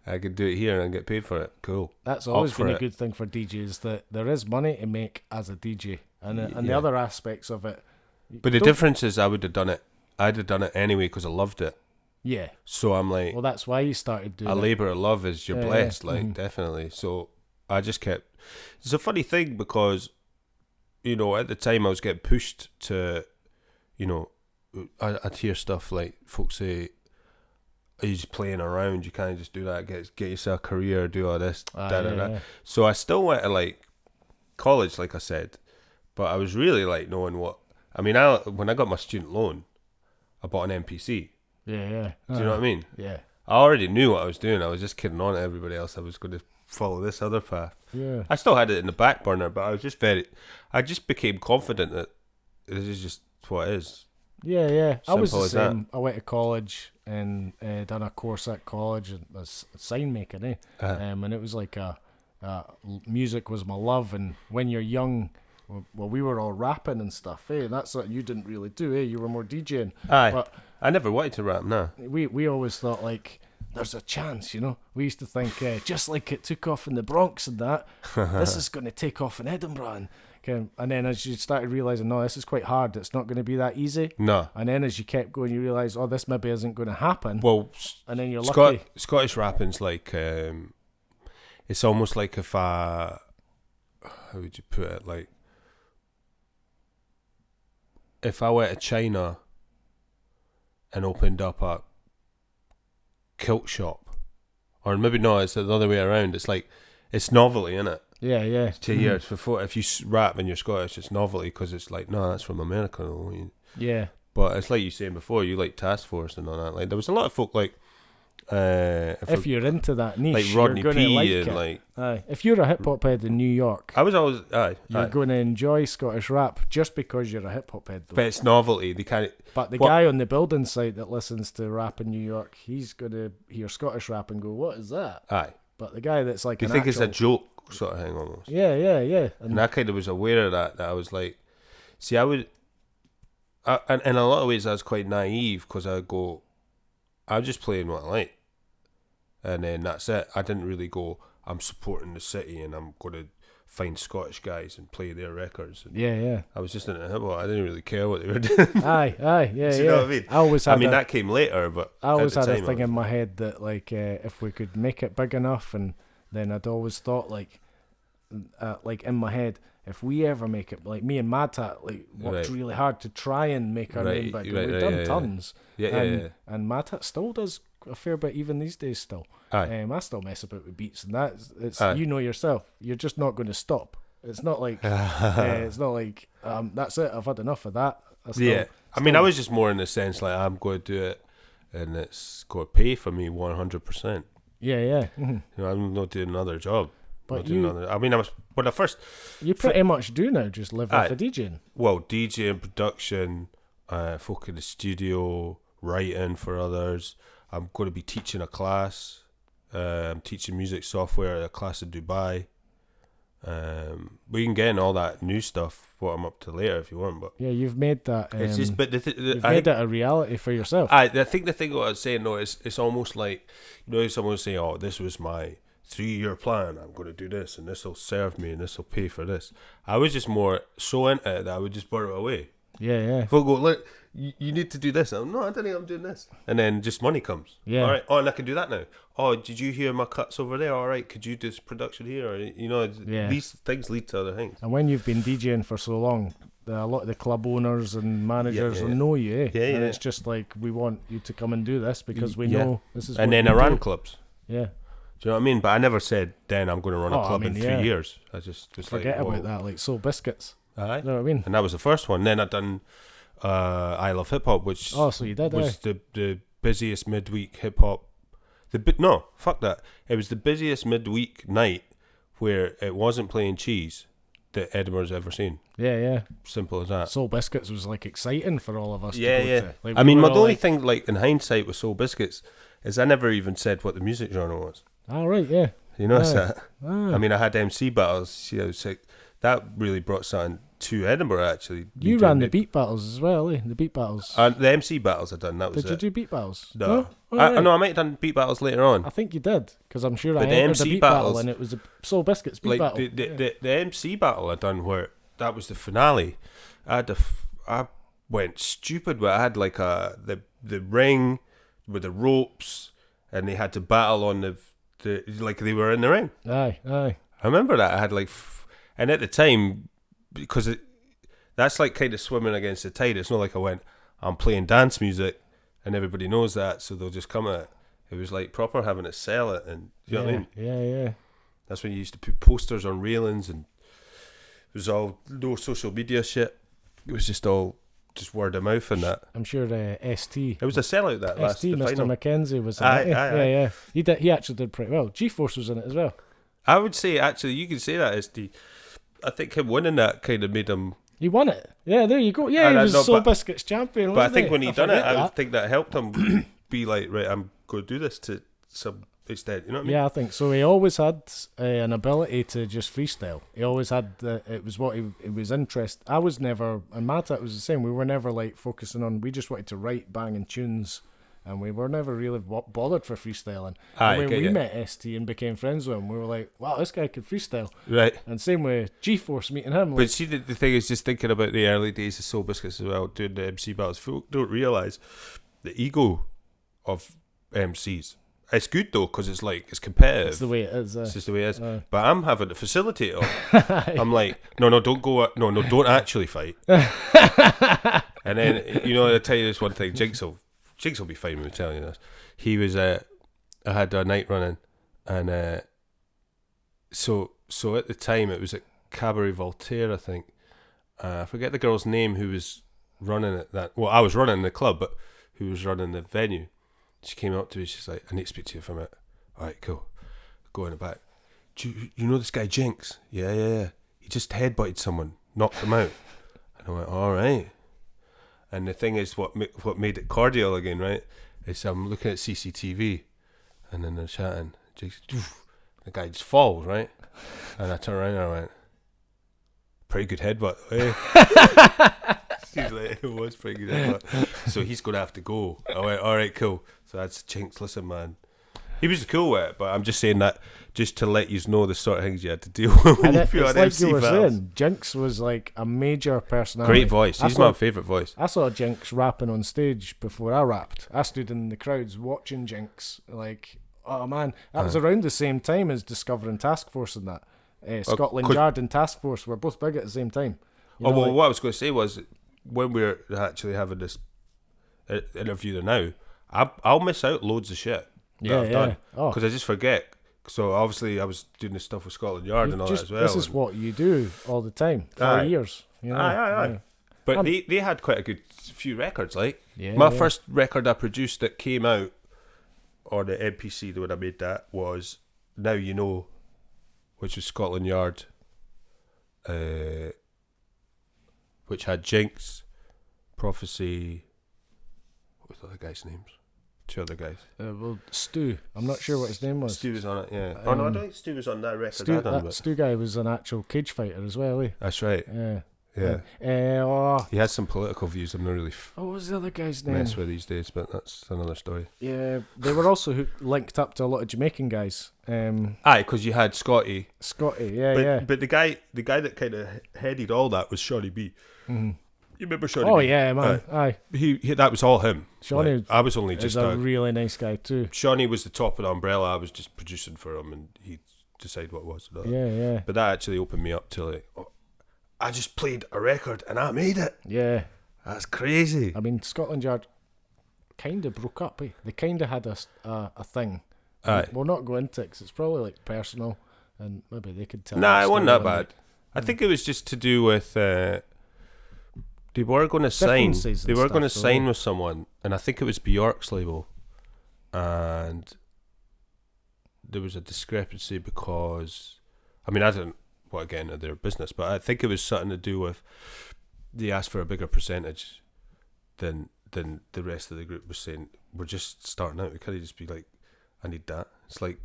I could do it here and get paid for it. Cool. That's Up always for been a it. good thing for DJs, that there is money to make as a DJ, and the Yeah. other aspects of it. But the don't- difference is, I would have done it. I'd have done it anyway because I loved it. Yeah. So I'm like, Well, that's why you started doing a it. labour of love is you're Yeah, blessed, yeah. like Mhm. definitely. So I just kept. It's a funny thing because, you know, at the time I was getting pushed to, you know, I'd hear stuff like folks say, "Are you just playing around? You can't just do that. Get yourself a career, do all this, Yeah. So I still went to like college, like I said, but I was really like knowing what. I mean, when I got my student loan, I bought an MPC. Yeah. Do you know what I mean? Yeah. I already knew what I was doing. I was just kidding on to everybody else. I was going to follow this other path. Yeah. I still had it in the back burner, but I just became confident that this is just what it is. Yeah. I was Simple the as that. same. I went to college and done a course at college and was sign making, Uh-huh. and it was like music was my love. And when you're young, well, we were all rapping and stuff, and that's what you didn't really do, You were more DJing. Aye. But I never wanted to rap, nah. we always thought, like, there's a chance, We used to think, just like it took off in the Bronx and that, this is going to take off in Edinburgh. And then as you started realising, no, this is quite hard, it's not going to be that easy. No. And then as you kept going, you realise, oh, this maybe isn't going to happen. Well, and then you're lucky. Scottish rapping's like, it's almost like if how would you put it? Like, if I went to China and opened up a kilt shop, or maybe no, it's the other way around. It's like, it's novelty, innit? Yeah. To hear if you rap and you're Scottish, it's novelty because it's like, no, that's from America. Yeah. But it's like you saying before, you like Task Force and all that. Like, there was a lot of folk like, if you're into that niche, like Rodney you're going to like P and it. like, Aye. If you're a hip hop head in New York, I was always you're going to enjoy Scottish rap just because you're a hip hop head, though. but it's novelty. They can't. But the what- guy on the building site that listens to rap in New York, he's going to hear Scottish rap and go, what is that? Aye, But the guy that's like you an think it's a actual- joke sort of thing almost. Yeah. And I kind of was aware of that. That I was like, see, and in a lot of ways, I was quite naive because I go, I'm just playing what I like, and then that's it. I didn't really go, I'm supporting the city and I'm going to find Scottish guys and play their records. And Yeah. I was just into hip hop. I didn't really care what they were doing. Aye, yeah. Do you know what I mean? I always had that came later, but I always at the had a time, thing I in my head that, like, if we could make it big enough, and then I'd always thought, like in my head, if we ever make it, like me and Mad Tat, like, worked Right. really hard to try and make our name big. right, We've right, done yeah. tons. Yeah, yeah. And Mad Tat still does a fair bit, even these days still. Aye. I still mess about with beats, and it's Aye. you know yourself, you're just not going to stop. It's not like that's it, I've had enough of that. Yeah, I mean, I was just more in the sense like, I'm going to do it, and it's going to pay for me 100%. Yeah. You know, I'm not doing another job. But Not doing another. I mean, I was when I first. You pretty much do now, just live off Aye. the DJing. Well, DJing, production, folk in the studio, writing for others. I'm going to be teaching a class. I'm teaching music software at a class in Dubai. We can get in all that new stuff, what I'm up to later if you want, but Yeah, you've made that. it's just. But You've made it a reality for yourself. I think the thing what I was saying though is it's almost like, you know, someone say, "Oh, this was my 3-year plan. I'm going to do this, and this will serve me, and this will pay for this." I was just more so into it that I would just borrow it away. Yeah. Folk go, "Look, you need to do this." No, I don't think I'm doing this. And then just money comes. Yeah. All right. Oh, and I can do that now. Oh, did you hear my cuts over there? All right. Could you do this production here? Or, you know, Yeah. these things lead to other things. And when you've been DJing for so long, a lot of the club owners and managers Yeah. will know you. Yeah, And yeah. it's just like, we want you to come and do this because we Yeah. know this is And what then you I ran do. clubs. Yeah. Do you know what I mean? But I never said, then I'm going to run Oh, a I club mean, in 3 yeah. years. I just Forget like, about whoa. that, like Soul Biscuits. Aye. You know what I mean? And that was the first one. Then I done I Love Hip Hop, which Oh, so you did, was the busiest midweek hip hop. No, fuck that. It was the busiest midweek night where it wasn't playing Cheese that Edinburgh's ever seen. Yeah. Simple as that. Soul Biscuits was like exciting for all of us. Yeah, to go yeah. to. Like, I we mean, were my all only like, thing, like in hindsight, with Soul Biscuits is I never even said what the music genre was. all right, yeah. You notice Aye. that? Ah. I mean, I had MC battles. You know, so that really brought something to Edinburgh. Actually, You ran the beat battles as well, eh? The beat battles. The MC battles I done. That was Did you it. do beat battles? No, Oh, I alright. know I might have done beat battles later on. I think you did, because I'm sure But I the entered MC the beat battle battles- and it was a Soul Biscuits beat Like battle. the MC battle I done where that was the finale. I went stupid, but I had like the ring with the ropes, and they had to battle on the like they were in the ring. Aye. I remember that I had like, and at the time, because that's like kind of swimming against the tide. It's not like I went, I'm playing dance music, and everybody knows that, so they'll just come at it. It was like proper having to sell it, and you know what I mean. Yeah. That's when you used to put posters on railings, and it was all no social media shit. It was just all just word of mouth and that. I'm sure ST. It was a sellout that last ST, the Mr. final. Mackenzie was in Aye, it. eh? aye, aye. Yeah. He did. He actually did pretty well. G-Force was in it as well. I would say actually you can say that SD. I think him winning that kind of made him. He won it. Yeah, there you go. Yeah, he I was know, Soul but- Biscuits champion. But I wasn't think he? when he done it, forget I that. would think that helped him be like, right, I'm going to do this to some extent. You know what I mean? Yeah, I think so. He always had an ability to just freestyle. He always had it was what he was interested. I was never, and Matt, it was the same. We were never like focusing on. We just wanted to write banging tunes, and we were never really bothered for freestyling. Aye, And when get we you. met ST and became friends with him, we were like, wow, this guy could freestyle. Right. And same with G-Force meeting him. But Like, see, the thing is, just thinking about the early days of Soul Biscuits as well, doing the MC battles, folk don't realise the ego of MCs. It's good though, because it's like, it's competitive. it's the way it is. It's just the way it is. Aye. But I'm having to facilitate it all. I'm like, no, don't go. No, don't actually fight. And then, you know, I'll tell you this one thing. Jinx will be fine with me telling you this. He was, I had a night running, and so at the time it was at Cabaret Voltaire, I think. I forget the girl's name who was running it. I was running the club, but who was running the venue. She came up to me. She's like, "I need to speak to you for a minute." All right, cool. Go in the back. Do you know this guy Jinx? Yeah. He just headbutted someone, knocked them out. And I went, all right. And the thing is, what made it cordial again, right? Is I'm looking at CCTV, and then they're chatting. Jinx, the guy just falls, right? And I turn around and I went, pretty good headbutt, eh? She's like, it was pretty good headbutt. So he's going to have to go. I went, all right, cool. So that's Jinx. Listen, man. He was cool with it, but I'm just saying that just to let you know the sort of things you had to deal with when and you it's feel on like MC you were battles. saying, Jinx was like a major personality. Great voice. I He's saw- my favourite voice. I saw Jinx rapping on stage before I rapped. I stood in the crowds watching Jinx. Like, oh man, that was around the same time as Discovering Task Force and that. Scotland 'cause- Yard and Task Force were both big at the same time. You Oh, know, well, like- what I was going to say was when we're actually having this interview now, I'll miss out loads of shit that Yeah, I've yeah. done Oh. because I just forget. So obviously I was doing this stuff with Scotland Yard and all Just- that as well. This is and- what you do all the time for Aye. years. You know? Aye. Yeah. But they had quite a good few records. Like Yeah, my yeah. first record I produced that came out on the MPC when I made that was Now You Know, which was Scotland Yard, which had Jinx, Prophecy. What was the other guys' names? Two other guys. Well, Stu. I'm not sure what his name was. Stu was on it, yeah. Oh no, I don't think Stu was on that record. Stu, I done, that but Stu guy was an actual cage fighter as well, eh? that's right. Yeah. Yeah, Oh, he has some political views I'm not really what was the other guy's name? mess with these days, but that's another story. Yeah, they were also linked up to a lot of Jamaican guys. Aye, because you had Scotty. Scotty, yeah, But, yeah. but the guy that kind of headed all that was Shawnee B. You remember Shawnee Oh B? yeah, man. Aye. He that was all him. Shawnee Like, I was only He's just a really nice guy too. Shawnee was the top of the umbrella. I was just producing for him, and he decided what it was. Yeah. But that actually opened me up to like, oh, I just played a record and I made it. Yeah. That's crazy. I mean, Scotland Yard kind of broke up, eh? They kind of had a thing. Aye. We'll not go into it 'cause it's probably like personal, and maybe they could tell. Nah, the it wasn't story that one bad. day. I think it was just to do with They were going to sign. Differences They and were going to stuff, so, sign yeah. with someone, and I think it was Bjork's label, and there was a discrepancy because, I mean, I didn't want to get into their business, but I think it was something to do with they asked for a bigger percentage than the rest of the group was saying. We're just starting out. We can't just be like, I need that. It's like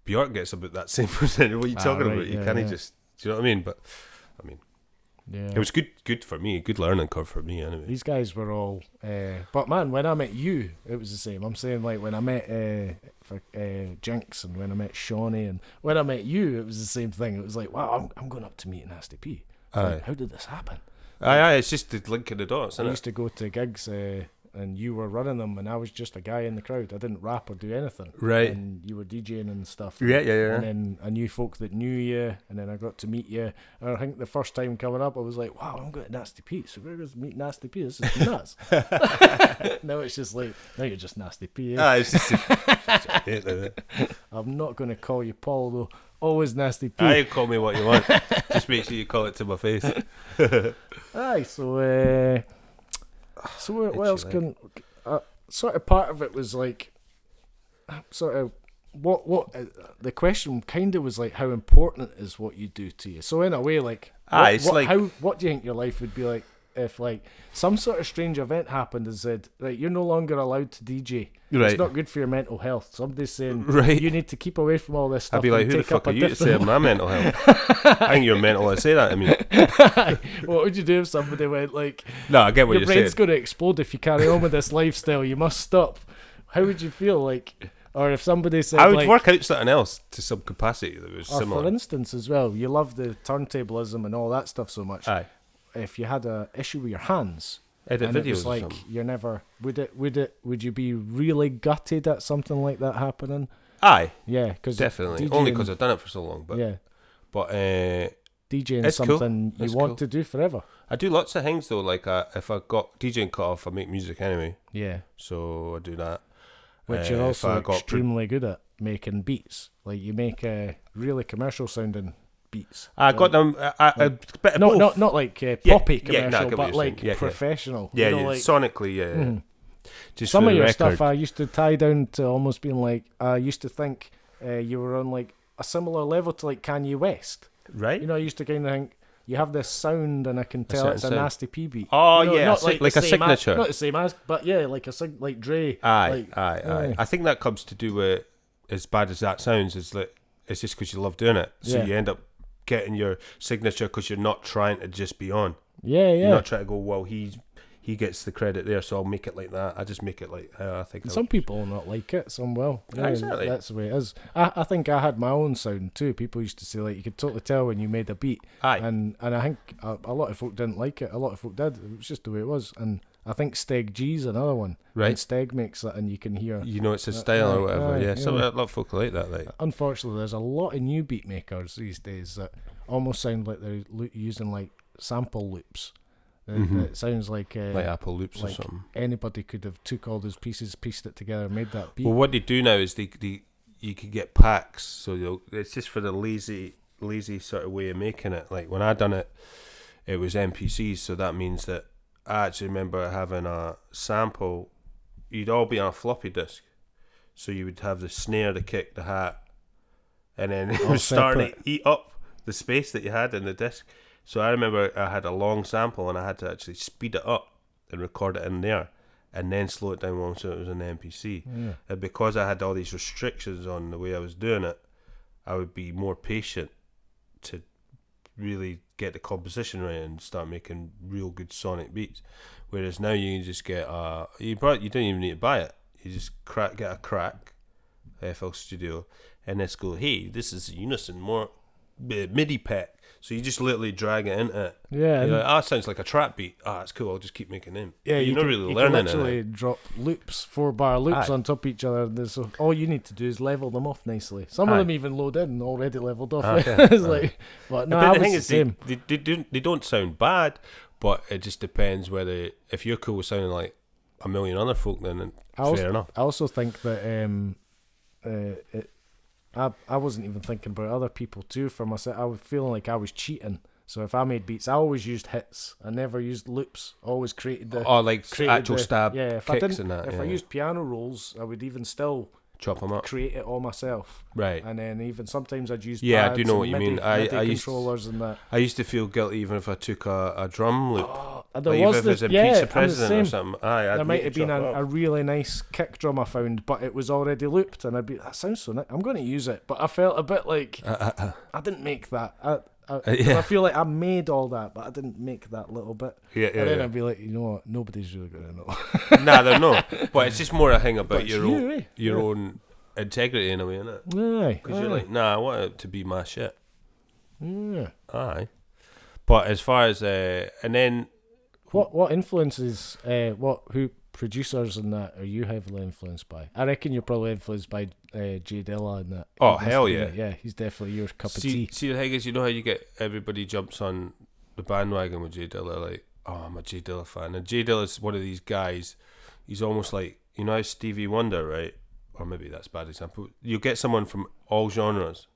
Bjork gets about that same percentage. What are you talking right, about? You yeah, can't yeah. just. Do you know what I mean? But I mean, Yeah. it was good for me. Good learning curve for me anyway. These guys were all, but man, when I met you, it was the same. I'm saying like when I met Jinx and when I met Shawnee and when I met you, it was the same thing. It was like, wow, I'm going up to meet Nasty P. It's like, Aye. how did this happen? Aye, it's just the link in the dots, I isn't used to go to gigs and you were running them and I was just a guy in the crowd. I didn't rap or do anything. Right. And you were DJing and stuff. Yeah, yeah, yeah. And then I knew folk that knew you, and then I got to meet you. And I think the first time coming up, I was like, wow, I'm going to Nasty P. So we're going to meet Nasty P. This is nuts. Now it's just like, now you're just Nasty P. Eh? It's just I'm not going to call you Paul, though. Always Nasty P. Aye, call me what you want. Just make sure you call it to my face. Aye, so what else can sort of part of it was like sort of what the question kind of was like how important is what you do to you. So in a way, like it's like what do you think your life would be like if like some sort of strange event happened and said, right, you're no longer allowed to DJ. Right. It's not good for your mental health. Somebody's saying, Right. you need to keep away from all this stuff. I'd be like, and who the take up fuck are a you to say different- my mental health? I think you're mental to say that. I mean, What would you do if somebody went like, no, I get what your you're brain's saying. going to explode if you carry on with this lifestyle. You must stop. How would you feel like? Or if somebody said, I would like, work out something else to some capacity that was or similar. for instance, as well, you love the turntablism and all that stuff so much. Aye. If you had a issue with your hands, Edit and videos it was or like something. you're never would you be really gutted at something like that happening? Aye, Yeah, because definitely. Only because I've done it for so long. But yeah, but DJing it's cool. something you It's want cool. to do forever. I do lots of things though. Like if I got DJing cut off, I make music anyway. Yeah, So I do that. which you're If also I got extremely good at making beats. Like you make really commercial sounding beats. I got them. A bit of both. Not like Yeah, poppy yeah, no, I commercial, get what but you're like saying. Yeah, yeah. professional. Yeah, you know, yeah. like, Sonically, yeah. Mhm. Just some for of the your record. stuff I used to tie down to almost being like I used to think you were on like a similar level to like Kanye West. Right? You know, I used to kind of think you have this sound and I can tell certain it's a sound. Nasty P beat. Oh, You know, yeah, not like the a same signature. not the same as, but yeah, like like Dre. Aye, like, aye. I think that comes to do with, as bad as that sounds, is that it's just because you love doing it. So Yeah. you end up getting your signature because you're not trying to just be on. Yeah, You're yeah. not trying to go, well, he gets the credit there, so I'll make it like that. I just make it like how I think. And some people will not like it, some will. Yeah, Exactly. That's the way it is. I think I had my own sound too. People used to say like you could totally tell when you made a beat. Aye. And I think a lot of folk didn't like it. A lot of folk did. It was just the way it was. And I think Steg G's another one. Right. And Steg makes it and you can hear. You know, it's a style or whatever. aye, Yeah, yeah. some a lot of folk like that. Like, Unfortunately, there's a lot of new beat makers these days that almost sound like they're using like sample loops. It sounds like Apple Loops or like something. anybody could have took all those pieces, pieced it together, made that beat. Well, what they do now is they you could get packs, so it's just for the lazy sort of way of making it. Like when I done it, it was MPCs, so that means that I actually remember having a sample. You'd all be on a floppy disk, so you would have the snare, the kick, the hat, and then it was starting to eat up the space that you had in the disc. So I remember I had a long sample and I had to actually speed it up and record it in there and then slow it down once it was an MPC. Yeah. And because I had all these restrictions on the way I was doing it, I would be more patient to really get the composition right and start making real good sonic beats. Whereas now you can just get you don't even need to buy it. You just get a crack FL Studio and let's go, hey, this is Unison more MIDI pack. So you just literally drag it into it. Yeah, You're like, sounds like a trap beat. That's cool. I'll just keep making them. Yeah, you're not really you learning can literally it. drop loops, 4-bar loops Aye. on top of each other. So all you need to do is level them off nicely. Some of Aye. them even load in already leveled off. Yeah. It's like, but no, But I the was thing the is, same. they don't sound bad, but it just depends whether if you're cool with sounding like a million other folk, then fair enough. I also think that I wasn't even thinking about other people too. For myself, I was feeling like I was cheating So if I made beats, I always used hits. I never used loops. I always created the like created actual stab Yeah, if kicks I didn't, and that. if yeah. I used piano rolls, I would even still chop them up. create it all myself. Right. And then even sometimes I'd use Yeah, I pads do know and what you MIDI, mean. MIDI I used- controllers and that. I used to feel guilty even if I took a drum loop. There Like was if it was in yeah, Pizza I'm the President or same. something. Aye, I'd There make might have it been chop a up. really nice kick drum I found, but it was already looped, and I'd be, that sounds so nice. I'm going to use it, but I felt a bit like I didn't make that. Yeah. I feel like I made all that, but I didn't make that little bit. Yeah, And then yeah. I'd be like, you know what? Nobody's really going to know. Nah, they're not. But it's just more a thing about But your it's own, you, eh? your Yeah. own integrity in a way, innit? Aye, Because you're like, nah, I want it to be my shit. yeah. Aye. But as far as and then What influences who producers and that are you heavily influenced by? I reckon you're probably influenced by Jay Dilla and that. Oh, He must hell be, yeah. yeah. He's definitely your cup of see, tea. see the thing is, you know how you get everybody jumps on the bandwagon with Jay Dilla, like, oh, I'm a Jay Dilla fan, and Jay Dilla's one of these guys. He's almost like, you know how Stevie Wonder, right? Or maybe that's a bad example. You get someone from all genres.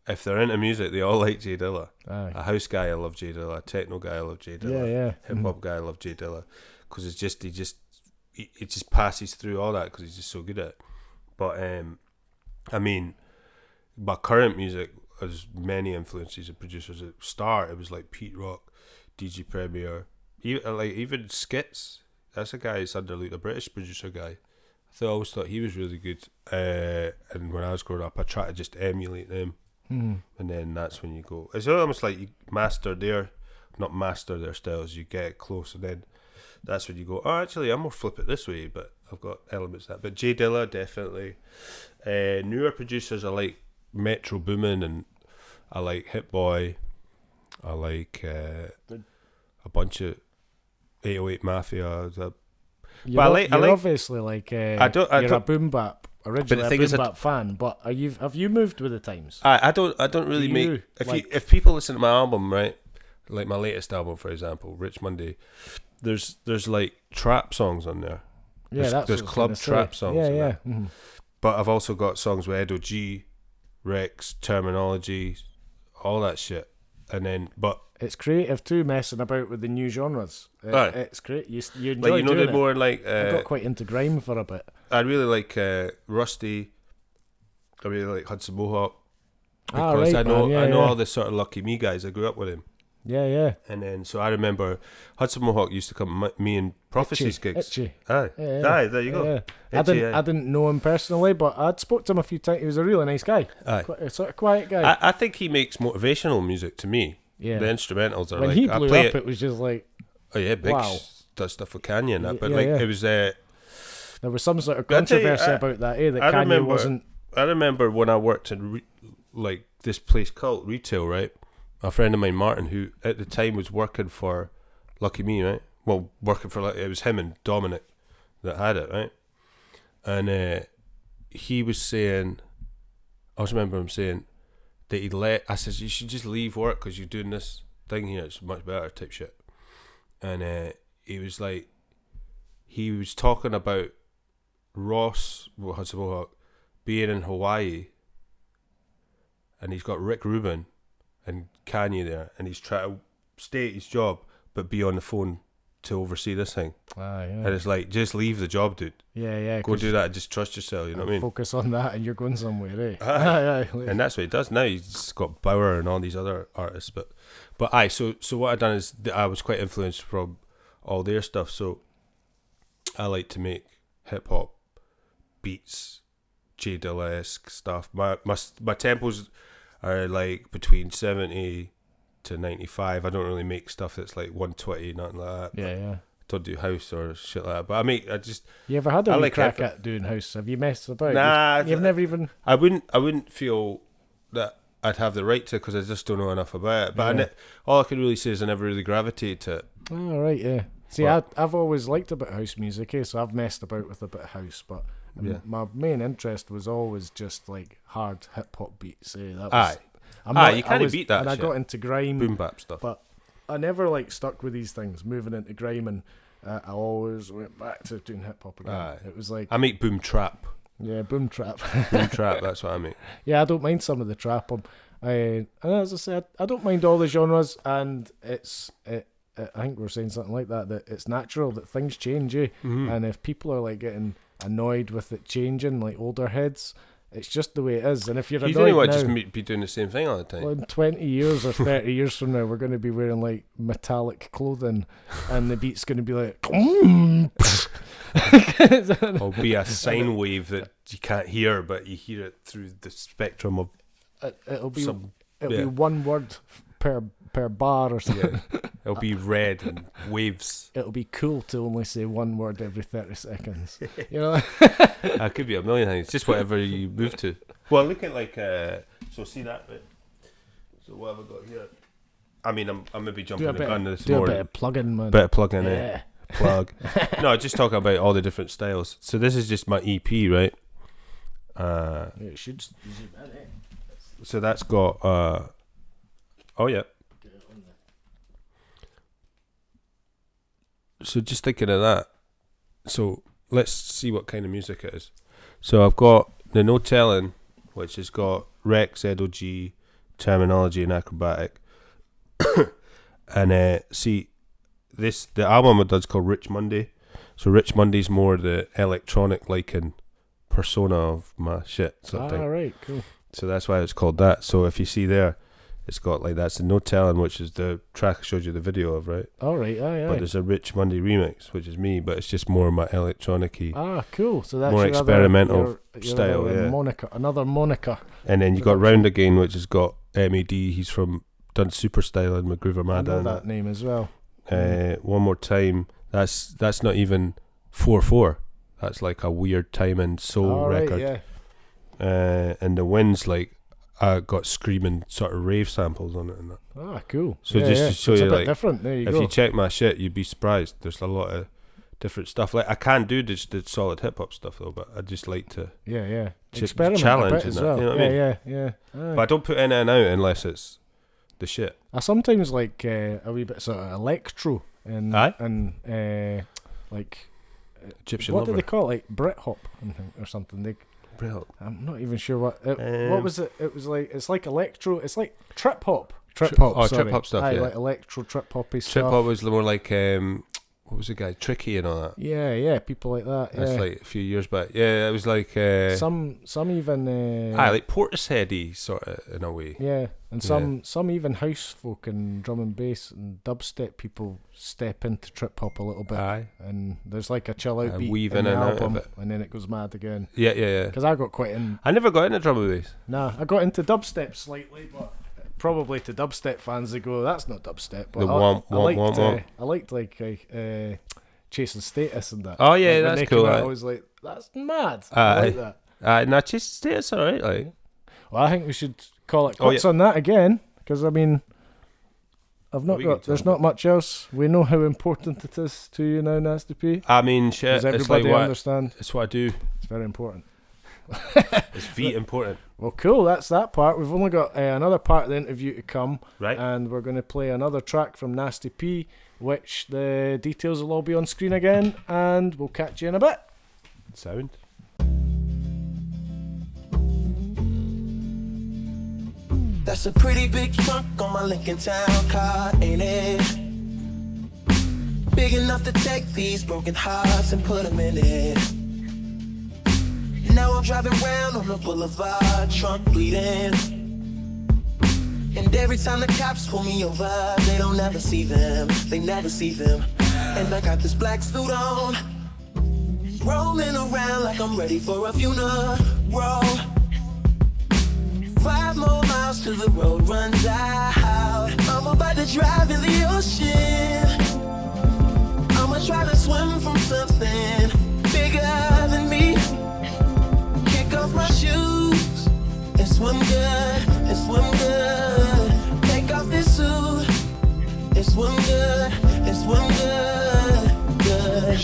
If they're into music, they all like Jay Dilla. Aye. A house guy, I love Jay Dilla. A techno guy, I love Jay Dilla. Yeah. Hip hop guy, I love Jay Dilla. Because it's just he just passes through all that because he's just so good at it. But I mean, my current music has many influences of producers. At start, it was like Pete Rock, DJ Premier, even Skits. That's a guy who's under like a British producer guy. I always thought he was really good. And when I was growing up, I tried to just emulate them. And then that's when you go. It's almost like you not master their styles. You get close, and then that's when you go. Oh, actually, I'm more flip it this way, but I've got elements of that. But Jay Dilla definitely. Newer producers, I like Metro Boomin, and I like Hit Boy. I like a bunch of 808 Mafia. You're, I like- obviously like I you're don't- a boom bap, originally the a thing boom is that- bap fan, but have you moved with the times? I don't really Do make you, if people listen to my album, right, like my latest album, for example, Rich Monday, there's like trap songs on there. Yeah, there's that's there's what I was club gonna say. trap songs. Yeah, in yeah. there. Mhm. But I've also got songs with Edo G, Rex, Terminology, all that shit. And then, but It's creative too, messing about with the new genres. Aye. It's great. You enjoy like you know doing the it. more like I got quite into grime for a bit. I really like Rusty. I really like Hudson Mohawk Ah, because right, I know man. Yeah, I know yeah. all the sort of Lucky Me guys. I grew up with him. Yeah. And then, so I remember Hudson Mohawk used to come to me and Prophecy's gigs. Itchy. Aye. Yeah. Aye, there you go. Yeah. I Itchy, didn't. aye. I didn't know him personally, but I'd spoke to him a few times. He was a really nice guy. Aye. Quite, a sort of quiet guy. I think he makes motivational music to me. Yeah. The instrumentals are when like, he I blew play up, it was just like oh yeah, Big wow. does stuff with Kanye and that. But Yeah, like, yeah. it was, there was some sort of I'll tell you, controversy I- about that. That I Kanye remember- wasn't. I remember when I worked in like this place called Retail, right? A friend of mine, Martin, who at the time was working for Lucky Me, right? Well, working for it was him and Dominic that had it, right? And he was saying, I just remember him saying that he'd I said, you should just leave work because you're doing this thing here. It's much better type shit. And he was like, he was talking about Ross Hudson Mohawk being in Hawaii, and he's got Rick Rubin and Kanye there, and he's trying to stay at his job but be on the phone to oversee this thing. Ah, yeah. And it's like, just leave the job, dude. Yeah. Go 'cause do that and just trust yourself, you know what I mean? Focus on that, and you're going somewhere, eh? Aye. Aye. And that's what he does now. He's got Bauer and all these other artists, but aye. So what I done is I was quite influenced from all their stuff. So I like to make hip hop beats, J Dilla-esque stuff. My tempos are like between 70 to 95. I don't really make stuff that's like 120, nothing like that. Yeah. Don't do house or shit like that. But I just You ever had a I wee like crack effort. at doing house? Have you messed about? Nah, You've never even. I wouldn't feel that I'd have the right to because I just don't know enough about it. But Yeah. all I can really say is I never really gravitated to it. Oh, right, yeah. See, What? I've always liked a bit of house music, so I've messed about with a bit of house, but Yeah. my main interest was always just like hard hip hop beats. That was, Aye. I'm Aye, not- you I kinda was- beat that And shit. I got into grime, Boom bap stuff. but I never like stuck with these things, moving into grime, and I always went back to doing hip hop again. Aye. It was like, I make boom trap. Yeah, boom trap. Boom trap, that's what I mean. Yeah, I don't mind some of the trap. And as I said, I don't mind all the genres, and I think we're saying something like that it's natural that things change, and if people are like getting annoyed with it changing, like older heads, it's just the way it is. And if you're You annoyed don't want now, to just be doing the same thing all the time. well, in 20 years or 30 years from now, we're going to be wearing like metallic clothing, and the beat's going to be like It'll be a sine wave that you can't hear, but you hear it through the spectrum of it'll be some. it'll yeah. be one word per bar or something. It'll be red and waves. It'll be cool to only say one word every 30 seconds. You know. That could be a million things. Just whatever you move to. Well, look at like so see that bit. So what have I got here? I mean, I'm maybe jumping the gun this do a morning. bit of plugging, man. Bit of plugging in. Yeah. Plug. No, just talking about all the different styles. So this is just my EP, right? It should zoom in, eh? So that's got oh yeah. So just thinking of that. So let's see what kind of music it is. So I've got the No Telling, which has got Rex, ZOG, Terminology and Acrobatic. And see the album I did is called Rich Monday. So Rich Monday's more the electronic liking persona of my shit sort of thing. Right, cool. So that's why it's called that. So if you see there, it's got like that's the No Telling, which is the track I showed you the video of, right? All right, aye. But there's a Rich Monday remix, which is me, but it's just more my electronic-y. Cool. So that's more your experimental your style, other yeah. Moniker, another moniker. And then you got Round Again, which has got MED. He's done Super Styling with Groove I Armada. know and that name as well. One More Time. That's not even 4/4. That's like a weird timing soul record. Yeah. And the Winds, like, I got screaming sort of rave samples on it and that. Cool. So just to show it's you, a bit like, different. There you if go. you check my shit, you'd be surprised. There's a lot of different stuff. Like I can't do just the solid hip hop stuff though, but I just like to. Yeah. ch- Experiment challenge a bit and as that, well. you know what I mean? Yeah. Aye. But I don't put in and out unless it's the shit. I sometimes like a wee bit sort of electro and Aye. like Egyptian what Lover. do they call it? Like Britpop or something. I'm not even sure what was it. It was like it's like electro. It's like trip hop. Trip hop. Oh, sorry. trip hop stuff. Aye, Yeah. like electro trip hoppy stuff. Trip hop was more like what was the guy? Tricky and all that. Yeah, people like that. That's yeah. like a few years back. Yeah, it was like some even like Portishead-y sort of in a way. yeah, and some even house folk and drum and bass and dubstep people step into trip hop a little bit. Aye. And there's like a chill out beat weave in in the and out of album, it. and then it goes mad again. Yeah. Because I got quite in. I never got into drum and bass. Nah, I got into dubstep slightly, but probably to dubstep fans they go, that's not dubstep. But The womp, womp, womp. I liked Chasing Status and that. Oh, yeah, Like, when that's they cool, came out, aye. I was like, that's mad. I like that. Nah, Chase Status alright, like. Well, I think we should call it Oh, quits on that again, because I mean, We can there's talk not much else. We know how important it is to you now, Nasty P. I mean, shit. Does It's everybody like what understand? it's what I do. It's very important. It's important. Well, cool. That's that part. We've only got another part of the interview to come, Right. and we're going to play another track from Nasty P, which the details will all be on screen again, and we'll catch you in a bit. Sound. That's a pretty big trunk on my Lincoln Town car, ain't it? Big enough to take these broken hearts and put them in it. Now I'm driving round on the boulevard, trunk bleeding. And every time the cops pull me over, they don't ever see them, they never see them. And I got this black suit on, rolling around like I'm ready for a funeral. 5 more miles till the road runs out. I'm about to drive in the ocean. I'ma try to swim from something bigger than me. Kick off my shoes and swim good, and swim good. Take off this suit and swim good, and swim good, good.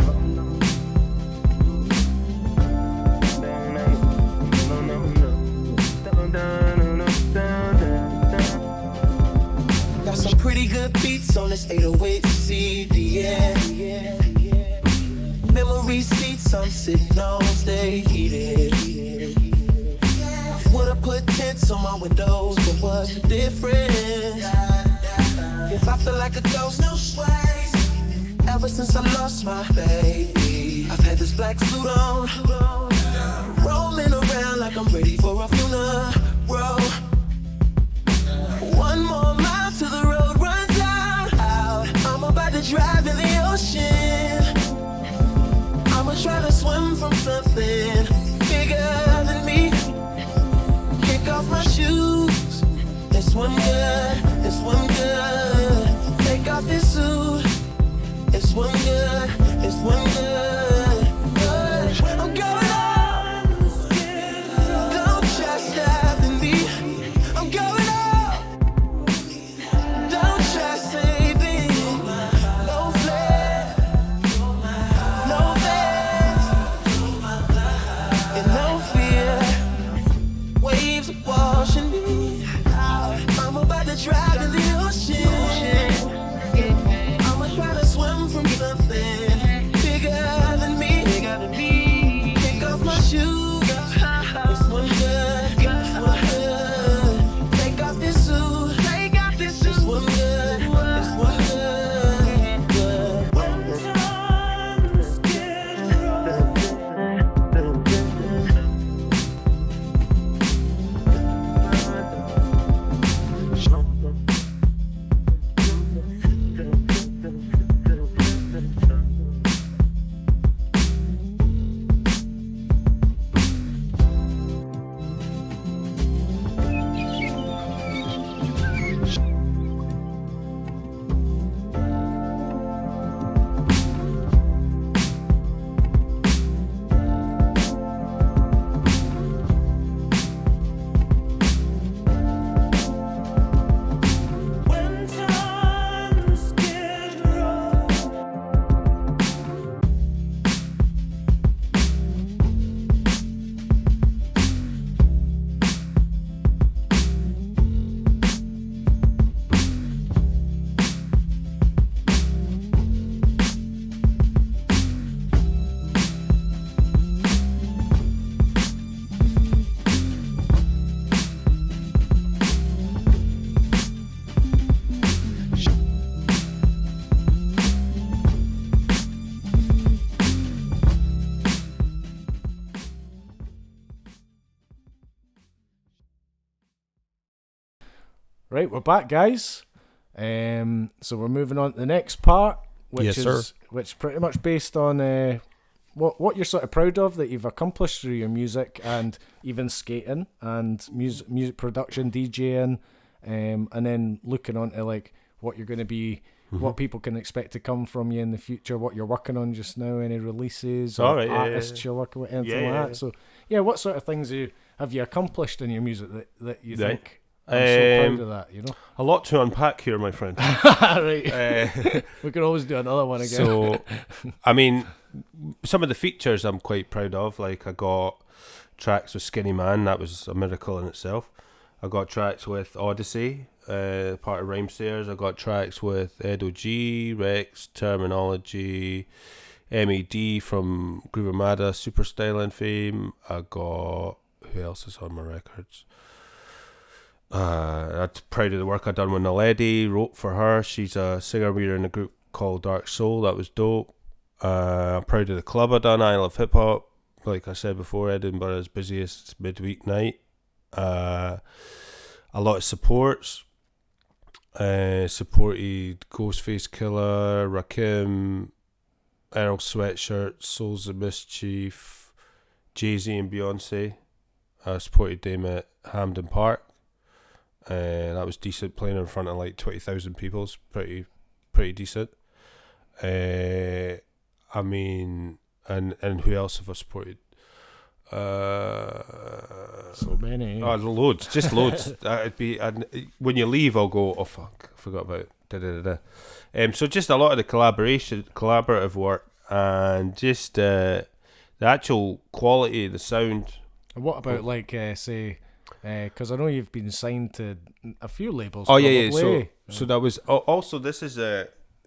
Got some pretty good beats on this 808 CD, yeah. Memory seats I'm sitting on stay heated. Would've put tents on my windows, but what's the difference? If I feel like a ghost, no ways. Ever since I lost my baby, I've had this black suit on, roaming around like I'm ready for a funeral. One more mile till the road runs out. I'm about to drive in the ocean. I'ma try to swim from something bigger than me. Kick off my shoes. It's one good, it's one good. Take off this suit. It's one good, it's one good. I'm going up. Don't try stopping me. I'm going up. Don't try saving. No flare, no vex, and no fear. Waves are washing me. I'm about to drive in the ocean. I'ma try to swim from something bigger than me. Take off my shoes. It's one good, it's one good. Take off this suit. It's one good, it's one good. When times get rough. When times get rough. Right, we're back, guys. So we're moving on to the next part, which Yes, sir. which pretty much based on what you're sort of proud of that you've accomplished through your music and even skating and music production, DJing, and then looking on to like what you're going to be, what people can expect to come from you in the future, what you're working on just now, any releases or Alright, yeah, artists you're working with, anything Yeah, like yeah, that. So yeah, what sort of things have you accomplished in your music that you Right. think? I'm so proud Um, of that, you know. A lot to unpack here, my friend. Right. We could always do another one again. So, I mean, some of the features I'm quite proud of. Like, I got tracks with Skinny Man. That was a miracle in itself. I got tracks with Odyssey, part of Rhymesayers. I got tracks with Edo G, Rex, Terminology, MED from Groove Armada, Super Styling fame. I got... Who else is on my records? I'm proud of the work I done with Naledi, wrote for her. She's a singer. We were in a group called Dark Soul. That was dope. I'm proud of the club I done, I Love Hip Hop. Like I said before, Edinburgh's busiest midweek night. A lot of supports. Supported Ghostface Killer, Rakim, Earl Sweatshirt, Souls of Mischief, Jay-Z and Beyonce. I supported them at Hampden Park. That was decent, playing in front of like 20,000 people. It's pretty decent. I mean, and who else have I supported? So many. Oh, loads, just loads. It'd be, when you leave, I'll go, oh fuck, I forgot about so just a lot of the collaborative work, and just the actual quality of the sound. And what about like say? Because I know you've been signed to a few labels. Oh yeah. probably. So that was also, this is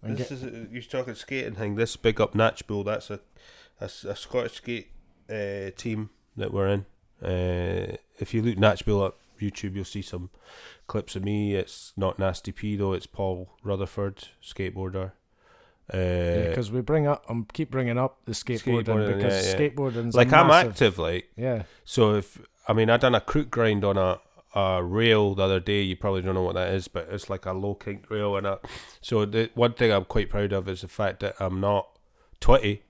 This is you're talking skating thing. This big up Natch Bull. That's a Scottish skate team that we're in. If you look Natch Bull up YouTube, you'll see some clips of me. It's not Nasty P though. It's Paul Rutherford, skateboarder. Because we keep bringing up the skateboarding because skateboarding's like I'm massive. active, like Yeah. So I done a crook grind on a rail the other day. You probably don't know what that is, but it's like a low kinked rail so the one thing I'm quite proud of is the fact that I'm not 20,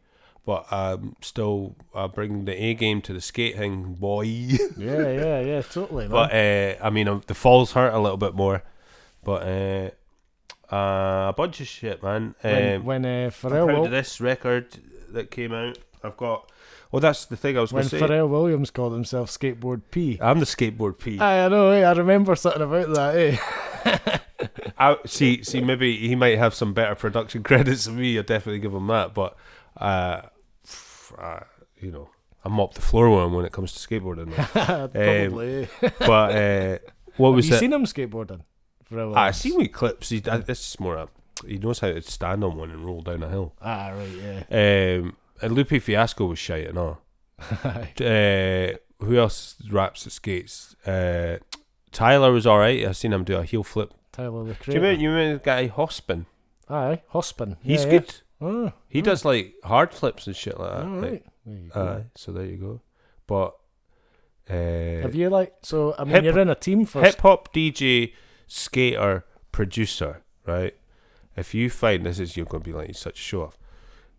but I'm still bringing the A game to the skating, boy. Yeah, totally. Man. But the falls hurt a little bit more, but a bunch of shit, man. When I'm Pharrell proud of this record that came out. I've got. Well, that's the thing I was going to say. When Pharrell Williams called himself Skateboard P. I'm the Skateboard P. I know, I remember something about that, See, maybe he might have some better production credits than me. I'll definitely give him that. But, I mop the floor with him when it comes to skateboarding. Probably. But what was Have you it? seen him skateboarding? I've seen me clips. This is more. He knows how to stand on one and roll down a hill. Ah, right, yeah. And Lupe Fiasco was shite and all. Who else raps at skates? Tyler was alright. I've seen him do a heel flip. Tyler the Do Creator. you remember the guy Hospin? Aye, Hospin. He's Yeah, good. Oh, He does like hard flips and shit like that. all like, right. There you go. so there you go. But Have you you're in a team for hip hop DJ, skater, producer, right? If you find you're going to be like such a show off.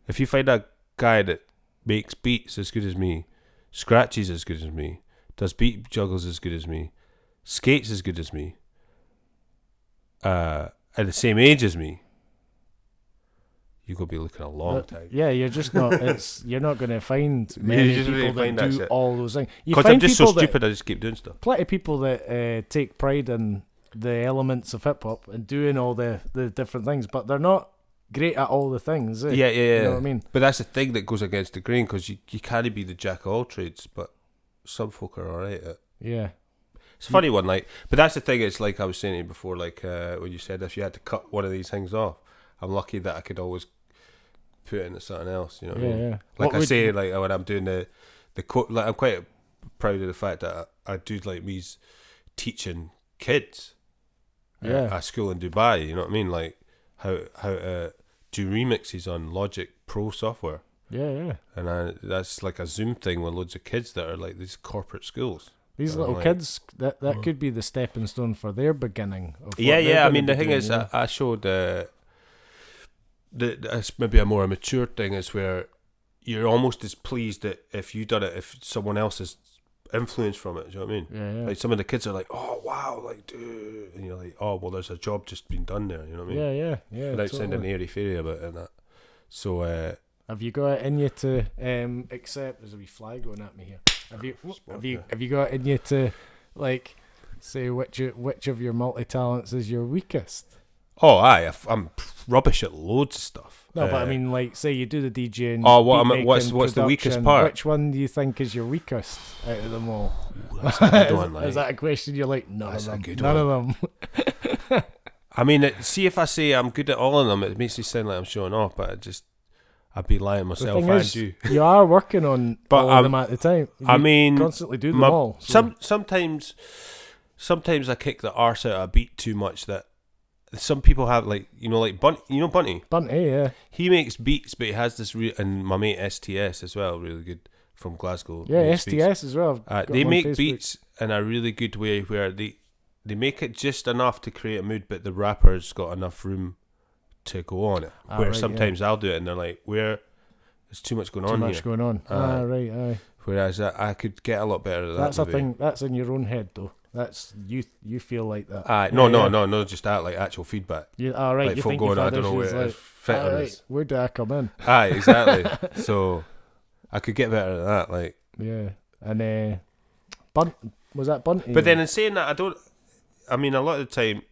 If you find a guy that makes beats as good as me, scratches as good as me, does beat juggles as good as me, skates as good as me, at the same age as me, you're going to be looking a long time. Yeah, you're just not. You're not going to find many just really people that find that do shit. all those things. You Because find I'm just so people that- stupid, I just keep doing stuff. Plenty of people that take pride in the elements of hip hop and doing all the different things, but they're not great at all the things. Yeah. You know what I mean? But that's the thing that goes against the grain, because you can't be the jack of all trades, but some folk are alright at. Yeah. It's a funny one, like, but that's the thing. It's like I was saying to you before, like when you said if you had to cut one of these things off, I'm lucky that I could always put it into something else. You know what I mean? Yeah. Like I say, like when I'm doing the quote, like I'm quite proud of the fact that I do like me's teaching kids at a school in Dubai. You know what I mean? Like how to do remixes on Logic Pro software. Yeah. And that's like a Zoom thing with loads of kids that are like these corporate schools. These little kids, that could be the stepping stone for their beginning. Of what they're I gonna mean, the be thing doing, is, you know? I showed that's maybe a more mature thing, is where you're almost as pleased that if you done it, if someone else is influenced from it. Do you know what I mean? Yeah. Like some of the kids are like, "Oh wow," like, dude, and you're like, "Oh well, there's a job just been done there." You know what I mean? Yeah. Without sounding Totally. airy fairy about it and that. So Have you got it in you to accept? There's a wee fly going at me here. Have you got it in you to like say which of your multi talents is your weakest? oh, I'm rubbish at loads of stuff. No, but I mean, like, say you do the DJing. Oh, what beat what's making, the weakest production, part? Which one do you think is your weakest out of them all? That's a good one. Like. Is that a question you're like, none That's of a them? good None one. of them. I mean, see if I say I'm good at all of them, it makes me sound like I'm showing off, but I'd be lying The myself thing and is, you. you are working on But, all of them at the time. I You mean, constantly do them all. So. Sometimes I kick the arse out of a beat too much that some people have, like, like Bunty. Bunty, yeah. He makes beats, but he has this and my mate STS as well, really good from Glasgow. Yeah, makes STS beats. as well. I've got They him on make Facebook. beats in a really good way where they make it just enough to create a mood, but the rapper's got enough room to go on it. Ah, Where right, sometimes I'll do it and they're like, "Where there's too much going Too on much here." going on. Right, aye. Whereas I could get a lot better at that. That's a maybe. thing. That's in your own head, though. That's you feel like that. No, just that, like actual feedback. All right, Like you folk think going, you've I had don't know issues, where like, it fit on alright, us. where do I come in? Aye, exactly. So I could get better at that, like. Yeah, and was that Bunty? But then in saying that, I mean, a lot of the time,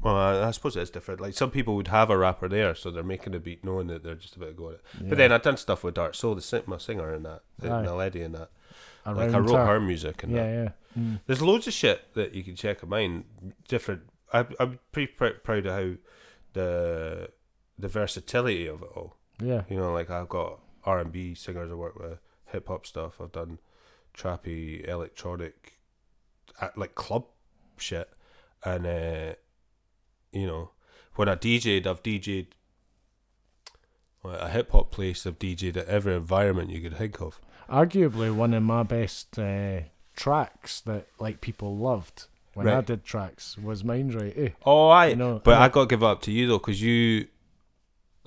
well, I suppose it's different. Like some people would have a rapper there, so they're making a beat knowing that they're just about to go at it. Yeah. But then I've done stuff with Dark Soul, my singer, and that, Aye. Melody, and that. Like I Around wrote her music and that. Yeah. Mm. There's loads of shit that you can check of mine. Different. I'm pretty proud of how the versatility of it all. Yeah. You know, like I've got R&B singers I work with, hip hop stuff. I've done trappy, electronic, like club shit, and you know, when I've DJ'd a hip hop place. I've DJ'd at every environment you could think of. Arguably one of my best tracks that like people loved when I did tracks was Mind Right. Oh, You know, but I got to give up to you though, because you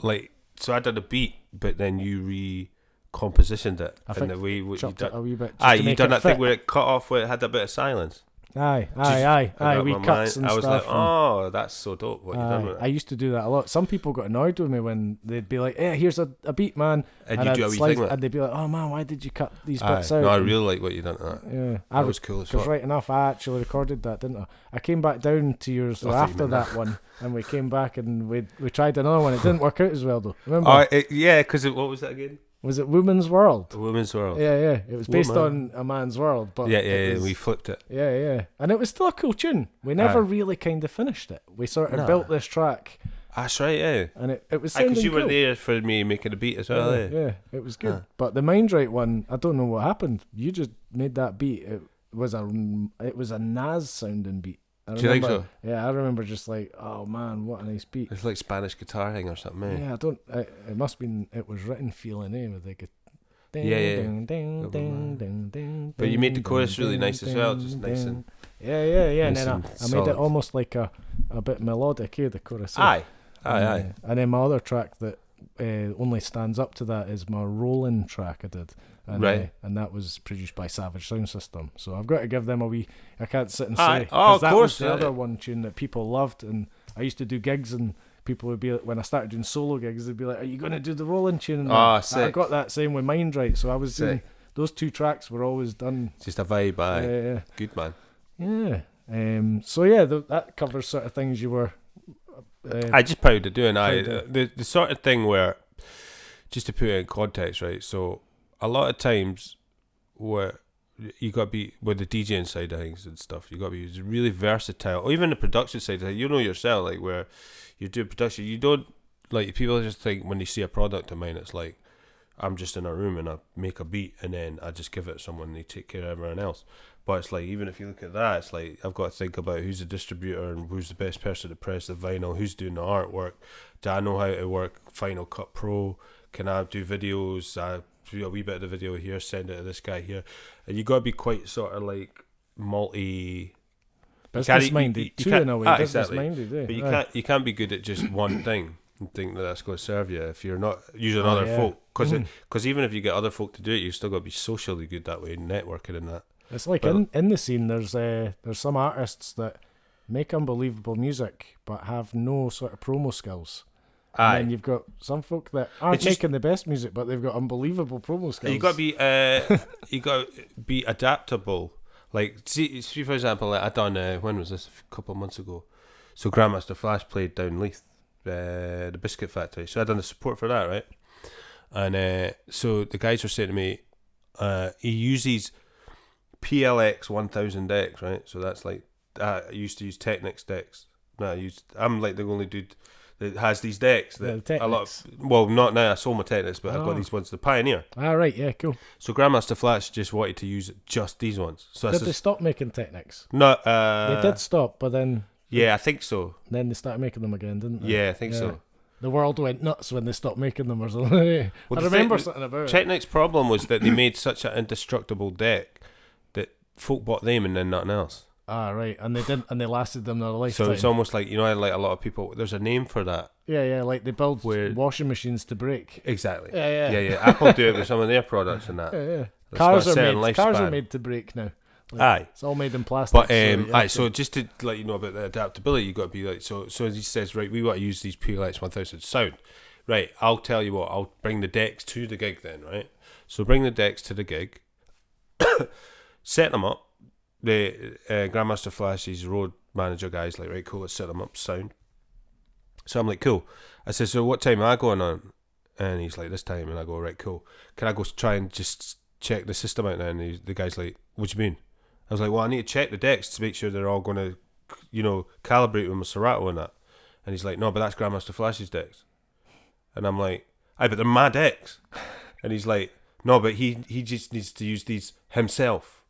like. So I did a beat, but then you recompositioned it. I and think the way you chopped it a wee bit. you done that thing where it cut off, where it had a bit of silence. Aye. We cuts and I was stuff. like, oh, that's so dope. What you done with it? I used to do that a lot. Some people got annoyed with me when they'd be like, "Hey, here's a beat, man," And you I'd do a wee slice- thing with it. and they'd be like, "Oh man, why did you cut these bits out?" No, I And- really like what you done to that. Yeah, That was cool as Because fuck. right enough, I actually recorded that, didn't I? I came back down to yours I thought you after meant that one, and we came back and we tried another one. It didn't work out as well though. Remember? Yeah, because what was that again? Was it Woman's World? The Women's World. Yeah. It was based Woman. on a man's world, but Yeah, it was- we flipped it. Yeah, and it was still a cool tune. We never really kind of finished it. We sort of No. built this track, That's right, yeah. and it was sounding Because you were cool. there for me making a beat as well, Yeah, it was good. Huh. But the Mind Right one, I don't know what happened. You just made that beat. It was a Nas sounding beat. Do you think so? Yeah, I remember just like, oh man, what a nice beat. It's like Spanish guitar thing or something, eh? Yeah, I don't. It must have been. It was written feeling, with like a. Yeah. Ding, But you made the chorus really nice as well, just nice and Yeah. And nice then and I made solid. it almost like a bit melodic, the chorus. Aye. And then my other track that only stands up to that is my Rolling track I did. And, Right. And that was produced by Savage Sound System. So I've got to give them a wee. I can't sit and Aye. say. Oh, 'cause of that course, was the yeah. other one tune that people loved. And I used to do gigs and people would be like, when I started doing solo gigs, they'd be like, "Are you going to do the Rolling tune?" And Ah, I sick. got that same with Mind Right. So I was doing Sick. those two tracks were always done. Just a vibe, aye. Yeah. Good man. Yeah. So yeah, that covers sort of things you were. I just proud of doing. proud of. The sort of thing where, just to put it in context, right? So a lot of times, where you got to be with the DJing side of things and stuff, you got to be really versatile. Or even the production side of things, you know yourself, like where you do production, you don't like people just think when they see a product of mine, it's like I'm just in a room and I make a beat and then I just give it to someone and they take care of everyone else. But it's like, even if you look at that, it's like I've got to think about who's the distributor and who's the best person to press the vinyl, who's doing the artwork. Do I know how to work Final Cut Pro? Can I do videos? Do a wee bit of the video here, send it to this guy here. And you got to be quite sort of like multi... Business minded too, in a way. Business Exactly. minded, yeah. But you can't be good at just one thing and think that that's going to serve you if you're not using other yeah. folk. Because even if you get other folk to do it, you still got to be socially good that way, networking and that. It's like But- in the scene, there's some artists that make unbelievable music but have no sort of promo skills. Aye. And then you've got some folk that aren't It's just- making the best music, but they've got unbelievable promo skills. You got to be adaptable. Like see for example, like I done when was this? A couple of months ago. So Grandmaster Flash played down Leith, the Biscuit Factory. So I done the support for that, right? And so the guys were saying to me, he uses PLX 1000 decks, right? So that's like I used to use Technics decks. No, I'm like the only dude that has these decks that The a lot of, well, not now, I sold my Technics, but I've Oh. got these ones, the Pioneer. Right, yeah, cool. So Grandmaster Flash just wanted to use just these ones. So Did they stop making Technics? no, They did stop, but then yeah, I think so. they started making them again, didn't they? Yeah, I think so. The world went nuts when they stopped making them or something. Well, I the remember thing- something about it. Technics' problem was that they made such an indestructible deck that folk bought them and then nothing else. Right, and they didn't, and they lasted them their lifetime. So it's almost like, like a lot of people, there's a name for that. yeah, like they build Where- washing machines to break. Exactly. Yeah. Apple do it with some of their products and that. Yeah. It's Cars got a are certain made. Cars are lifespan. made to break now. Like, Aye. it's all made in plastic. But you have so to- just to let you know about the adaptability, you got to be like, so he says, right, we want to use these PLX 1000 sound. Right, I'll tell you what, I'll bring the decks to the gig then, right? So bring the decks to the gig, set them up. The Grandmaster Flash's road manager guy's like, right, cool, let's set them up sound. So I'm like, cool. I said, so what time am I going on? And he's like, this time. And I go, right, cool. Can I go try and just check the system out now? And the guy's like, what do you mean? I was like, well, I need to check the decks to make sure they're all going to, calibrate with my Serato and that. And he's like, no, but that's Grandmaster Flash's decks. And I'm like, aye, but they're my decks. And he's like, no, but he just needs to use these himself.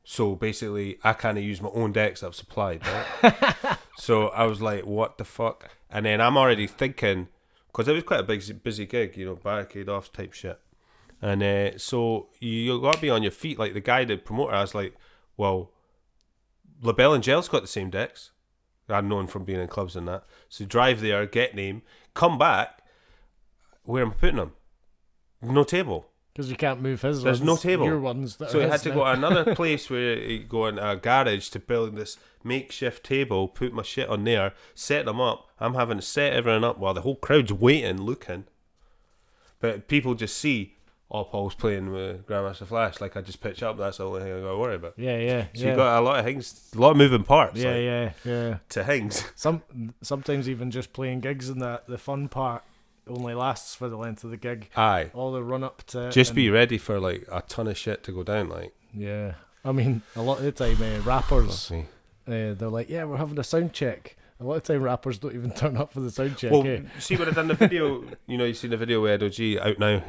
So basically, I can't use my own decks that I've supplied, right? So I was like, what the fuck? And then I'm already thinking, because it was quite a busy gig, you know, barricade off type shit. And so you got to be on your feet. Like the guy, the promoter, I was like, well, LaBelle and Gel's got the same decks. I'd known from being in clubs and that. So drive there, get name, come back. Where am I putting them? No table. Because you can't move his There's ones. no table. Your ones. That So are he had his to now. go to another place where he go in a garage to build this makeshift table, put my shit on there, set them up. I'm having to set everything up while the whole crowd's waiting, looking. But people just see, oh, Paul's playing with Grandmaster Flash. Like, I just pitch up, that's the only thing I got to worry about. Yeah. So you got a lot of things, a lot of moving parts. Yeah. To things. Sometimes even just playing gigs and that, the fun part only lasts for the length of the gig. Aye. All the run up to it. Just be ready for, like, a ton of shit to go down, like. Yeah. I mean, a lot of the time, rappers, Fuck me. they're like, yeah, we're having a sound check. A lot of time, rappers don't even turn up for the sound check. Well, eh? see when I done the video, you know, you seen the video with Ed O.G. out now,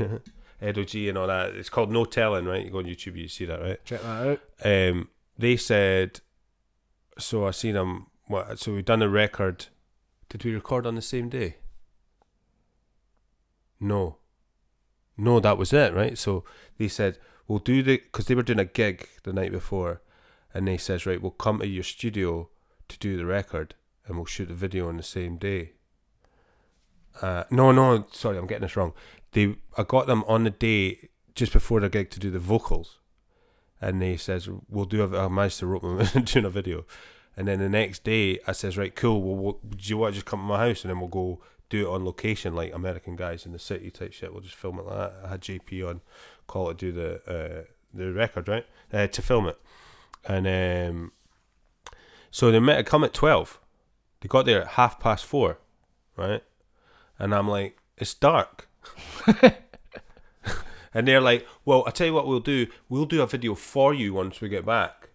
Ed O.G. and all that. It's called No Telling, right? You go on YouTube, you see that, right? Check that out. They said, so I seen them. So we done a record. Did we record on the same day? No, that was it, right? So they said we'll do because they were doing a gig the night before, and they says, right, we'll come to your studio to do the record, and we'll shoot the video on the same day. No, sorry, I'm getting this wrong. I got them on the day just before the gig to do the vocals, and they says we'll do. I managed to rope them doing a video, and then the next day I says, right, cool. Do you want to just come to my house and then we'll go do it on location like American Guys in the City type shit? We'll just film it like that. I had JP on call to do the record, right? To film it, and so they met to come at 12. They got there at 4:30, right? And I'm like, it's dark. And they're like, well, I tell you what we'll do a video for you once we get back.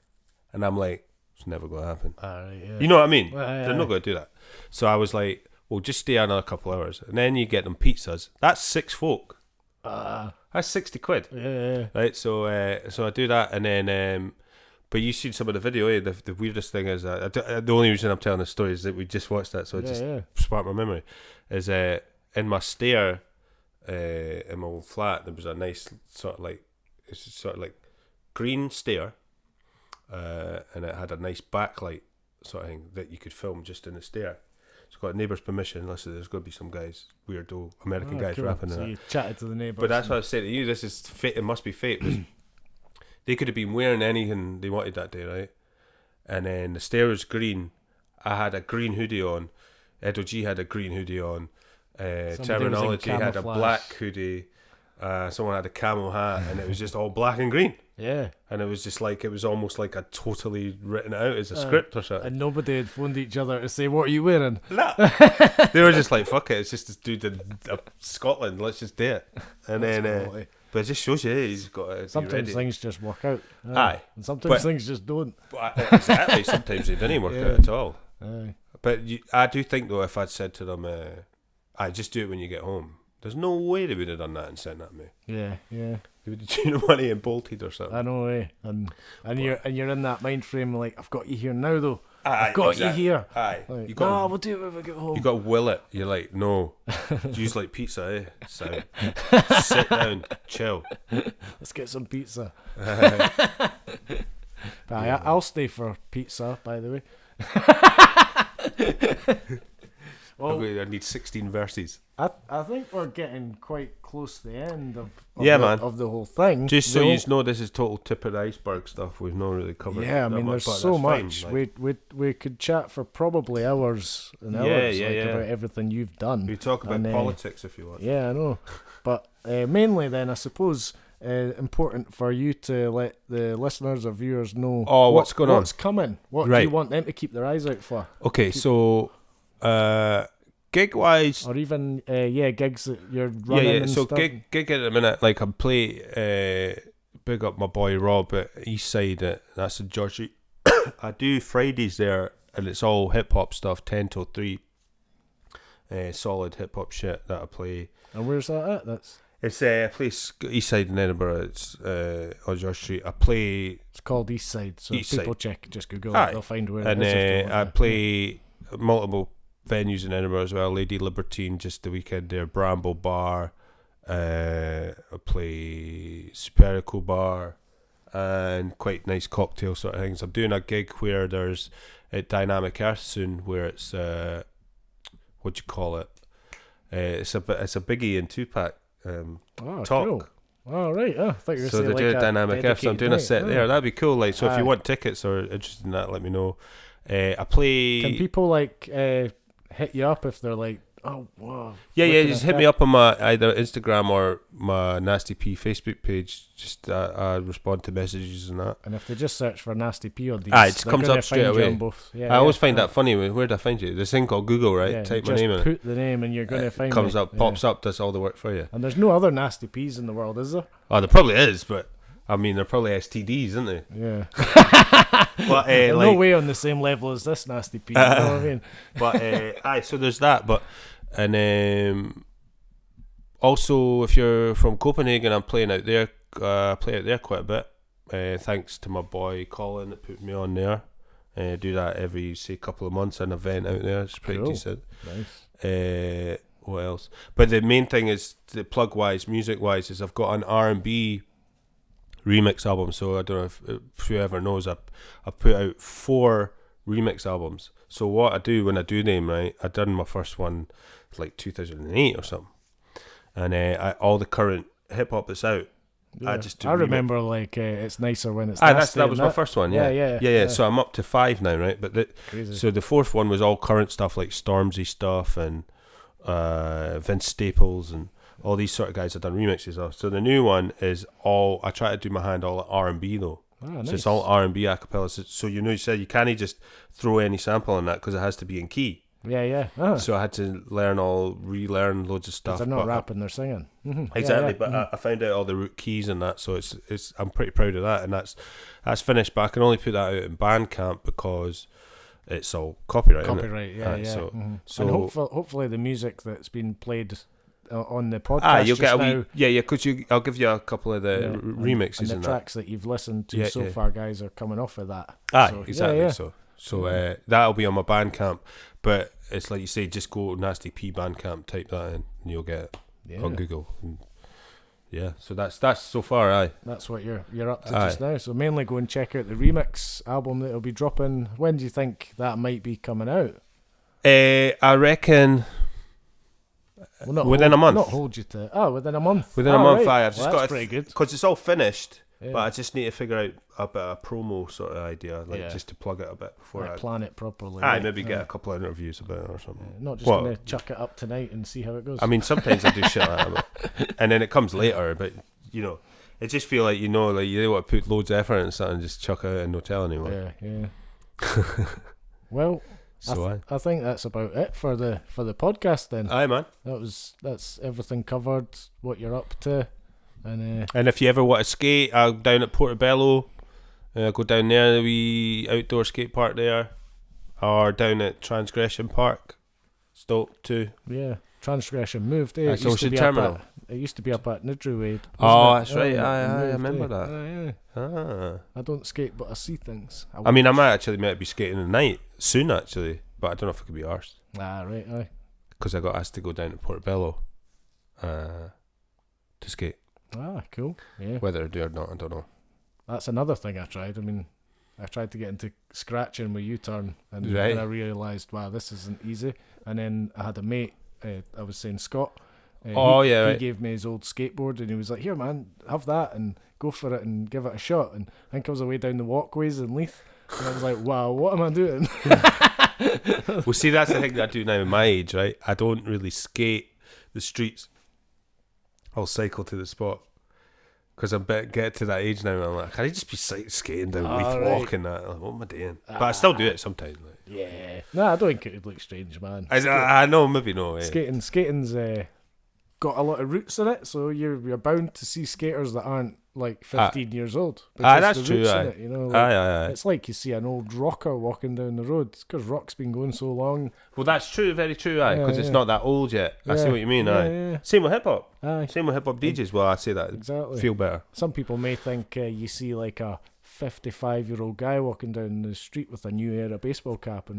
And I'm like, it's never going to happen. Yeah. You know what I mean? Well, They're not going to do that. So I was like, well, just stay another couple hours. And then you get them pizzas. That's 6 folk. That's 60 quid. Yeah. Right? So I do that, and then but you seen some of the video, eh? The weirdest thing is that the only reason I'm telling this story is that we just watched that, so it just sparked my memory. Is in my stair in my old flat, there was a nice sort of like green stair, and it had a nice backlight sort of thing that you could film just in the stair. So got a neighbour's permission. Listen, there's going to be some guys, weirdo American guys cool. rapping So in you that. chatted to the neighbours. But that's what I was saying to you. This is fate. It must be fate. They could have been wearing anything they wanted that day, right? And then the stair was green. I had a green hoodie on. Ed O.G. had a green hoodie on. Terminology had a black hoodie. Someone had a camel hat, and it was just all black and green. Yeah. And it was just like, it was almost like a totally written it out as a script or something. And nobody had phoned each other to say, what are you wearing? No. They were just like, fuck it, it's just this dude in Scotland, let's just do it. And then, but it just shows you, he's got to Sometimes be ready. things just work out. Aye. And sometimes things just don't. But exactly, sometimes they didn't work out at all. Aye. But I do think, though, if I'd said to them, I just do it when you get home, there's no way they would have done that and sent that to me. Yeah. They would have taken money and bolted or something. I know, eh? And you're in that mind frame like, I've got you here now, though. I've got you here. Aye. Like, You got, we'll do it when we get home. you got to will it. You're like, no. Use like pizza, eh? So sit down, chill. Let's get some pizza. I'll stay for pizza, by the way. Well, I need 16 verses. I think we're getting quite close to the end of the whole thing. Just so you know, this is total tip of the iceberg stuff. We've not really covered. Yeah, I that mean, much, there's but so that's fine, much. like- We could chat for probably hours and hours about everything you've done. We talk about politics if you want. Yeah, I know. But mainly then, I suppose, important for you to let the listeners or viewers know what's going on. What's coming. What do Right. you want them to keep their eyes out for? Okay, so gig wise, Or even, gigs that you're running and So stuff. gig at the minute, like I'm play big up my boy Rob at Eastside. That's in Georgie. I do Fridays there, and it's all hip hop stuff, 10 till 3. solid hip hop shit that I play. And where's that at? That's It's a place east side in Edinburgh. It's on George Street. I play. it's called East Side. So East if people Side. check, just Google Aye. it. They'll find where And it is. if they I want to. play multiple venues in Edinburgh as well. Lady Libertine just the weekend there. Bramble Bar. I play Superico Bar and quite nice cocktail sort of things. I'm doing a gig where there's at Dynamic Earth soon, where it's what do you call it? It's a Biggie and Tupac Oh, talk. cool. Oh, right. Oh, I thought you were So saying they're like doing a Dynamic Earth, so I'm dedicated doing a night. set Oh. there. That'd be cool. Like, so if you Aye. want tickets or interested in that, let me know. I play. Can people like hit you up if they're like, oh, wow. Yeah, looking just at hit me that? up on my either Instagram or my Nasty P Facebook page. Just I respond to messages and that. And if they just search for Nasty P on these, Aye, it just they're comes gonna up straight find you away. on both. Yeah, I always yeah. find that funny. Where did I find you? This thing called Google, right? Yeah, Type my just name in. put the name and you're going to find Comes me. up, Yeah. pops up, does all the work for you. And there's no other Nasty P's in the world, is there? Oh, there probably is, but I mean, they're probably STDs, isn't they? Yeah. But They're like, no way on the same level as this Nasty P. You know what I mean? But aye, so there's that. But and also, if you're from Copenhagen, I'm playing out there. I play out there quite a bit. Thanks to my boy Colin that put me on there. Do that every couple of months, an event out there. It's pretty Cool. decent. Nice. What else? But the main thing is, the plug wise, music wise, is I've got an R&B remix album. So I don't know if whoever knows, I put out 4 remix albums. So what I do when I do them, right, I done my first one like 2008 or something, and all the current hip hop that's out, Yeah. I just do I remix. remember like it's nicer when it's. That nasty was and my first one. Yeah. yeah. So I'm up to 5 now, right? But Crazy. so the 4th one was all current stuff like Stormzy stuff and Vince Staples and all these sort of guys I've done remixes of. So the new one is all, I try to do my hand all at R&B though. Ah, So it's nice. all R&B acapella. So you know, you said you can't just throw any sample on that because it has to be in key. Yeah. Ah. So I had to relearn loads of stuff. They're not but rapping, they're singing. Mhm. Exactly, Yeah, but yeah. I found out all the root keys and that, so it's I'm pretty proud of that, and that's finished. But I can only put that out in Bandcamp because it's all copyright. isn't it? Copyright, yeah, Aye, yeah. So, Mhm. so And hopefully the music that's been played on the podcast you'll just get a now, wee, yeah, because I'll give you a couple of the remixes and the and that. tracks that you've listened to Yeah, so yeah. far, guys, are coming off of that. Aye, So, exactly. yeah. So that'll be on my Bandcamp, but it's like you say, just go Nasty P Bandcamp, type that in, and you'll get it Yeah. on Google. And yeah, so that's so far. Aye, That's what you're up to Aye. just now. So mainly go and check out the remix album that'll be dropping. When do you think that might be coming out? I reckon Well, not within a month. Not hold you to. Oh, within a month. Within a Oh, month, right. I've just Well, got that's pretty good. because it's all finished. Yeah. But I just need to figure out a bit of promo sort of idea, like Yeah. just to plug it a bit before Like, I plan it properly. Aye, right? maybe get Yeah. a couple of interviews about it or something. Not just Well, gonna chuck it up tonight and see how it goes. I mean, sometimes I do shit like that, but, and then it comes later. But you know, it just feel like like you don't want to put loads of effort into something, and just chuck it out and no tell anyone. yeah. Well, So I think that's about it for the podcast then. aye, man. That's everything covered. What you're up to, and And if you ever want to skate, I'll down at Portobello. Go down there, the wee outdoor skate park there, or down at Transgression Park, Stoke too. yeah, Transgression moved. Eh? That's Ocean Terminal. It used to be up at Nidrewade. Oh, wasn't it? that's right. Aye, it I moved, remember eh? that. Aye, Ah. I don't skate, but I see things. I mean, I might be skating tonight soon actually, but I don't know if I could be arsed right, aye. because I got asked to go down to Portobello to skate. Ah, cool. Yeah, Whether I do or not, I don't know. that's another thing I tried. I mean, I tried to get into scratching with U-turn, and Right. then I realised, wow, this isn't easy. And then I had a mate. I was saying Scott. Oh, he, yeah, He right. gave me his old skateboard, and he was like, "Here, man, have that and go for it and give it a shot." And I think I was away down the walkways in Leith, and I was like, "Wow, what am I doing?" Well, see, that's the thing that I do now at my age, right? I don't really skate the streets. I'll cycle to the spot because I'm get to that age now. And I'm like, can I just be skating down Leith right. Walk and that? Like, what am I doing? But I still do it sometimes. Like. Yeah. No, I don't think it would look strange, man. I know, maybe no. Skating's got a lot of roots in it, so you're bound to see skaters that aren't like 15 years old. That's the true. roots in Aye. it, you know, like, Aye. it's like you see an old rocker walking down the road. It's because rock's been going so long. Well, that's true. Very true. Aye, because it's yeah. not that old yet. I see Yeah, what you mean. yeah, Aye. yeah. Same with hip hop. Aye. Same with hip hop DJs. Well, I say that. Exactly. Feel better. Some people may think you see like a 55-year-old guy walking down the street with a New Era baseball cap,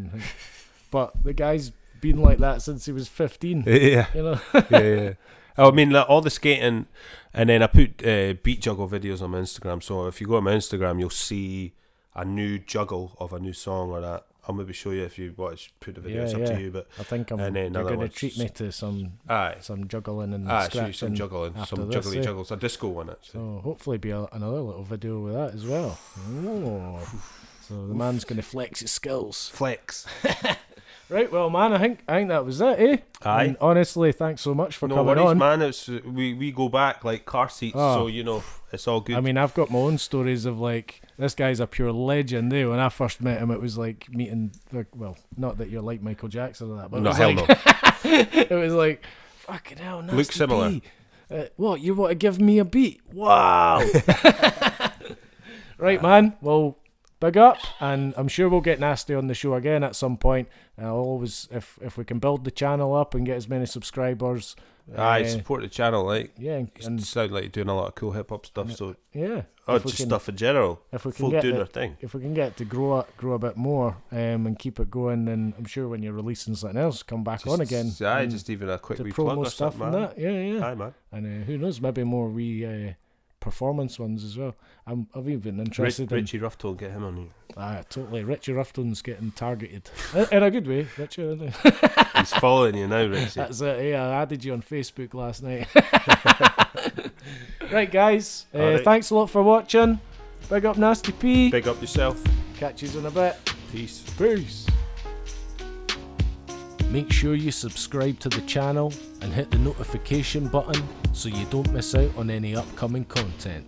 but the guy's been like that since he was 15. Yeah. You know. Yeah. I mean, like, all the skating, and then I put beat juggle videos on my Instagram. So if you go on my Instagram, you'll see a new juggle of a new song or that. I'll maybe show you if you watch. Put the video. It's up to you. But I think and then you're another going to one's- treat me to some juggling and show you scratching. some juggling, after some this, juggly juggles, a disco one actually. So hopefully be another little video with that as well. Oh. So the man's going to flex his skills. Flex. Right, well, man, I think that was it, eh? Aye. And honestly, thanks so much for No coming worries, on. man. It's we go back like car seats, so you know it's all good. I mean, I've got my own stories of like, this guy's a pure legend, eh? When I first met him, it was like meeting, well, not that you're like Michael Jackson or that, but no, it was hell like, no. it was like, fucking hell, Nasty Looks similar. P. What, you want to give me a beat? Wow. Right, man. Well, big up, and I'm sure we'll get Nasty on the show again at some point. I'll always, if we can build the channel up and get as many subscribers. Aye, support the channel, like. Yeah, and sound like you're doing a lot of cool hip hop stuff. So yeah, just stuff in general. If we can folk get doing the, their thing. If we can get it to grow a bit more, and keep it going, then I'm sure when you're releasing something else, come back on again. Aye, just even a quick to wee promo plug or stuff something, and man. that. Yeah. Aye, man. And who knows, maybe more performance ones as well. I've even been interested in Richie Ruffton, get him on here. Ah, totally. Richie Ruffton's getting targeted in a good way. Richie, he's following you now, Richie. That's it. Yeah, I added you on Facebook last night. Right, guys. Right. Thanks a lot for watching. Big up, Nasty P. Big up yourself. Catch you in a bit. Peace. Peace. Make sure you subscribe to the channel and hit the notification button so you don't miss out on any upcoming content.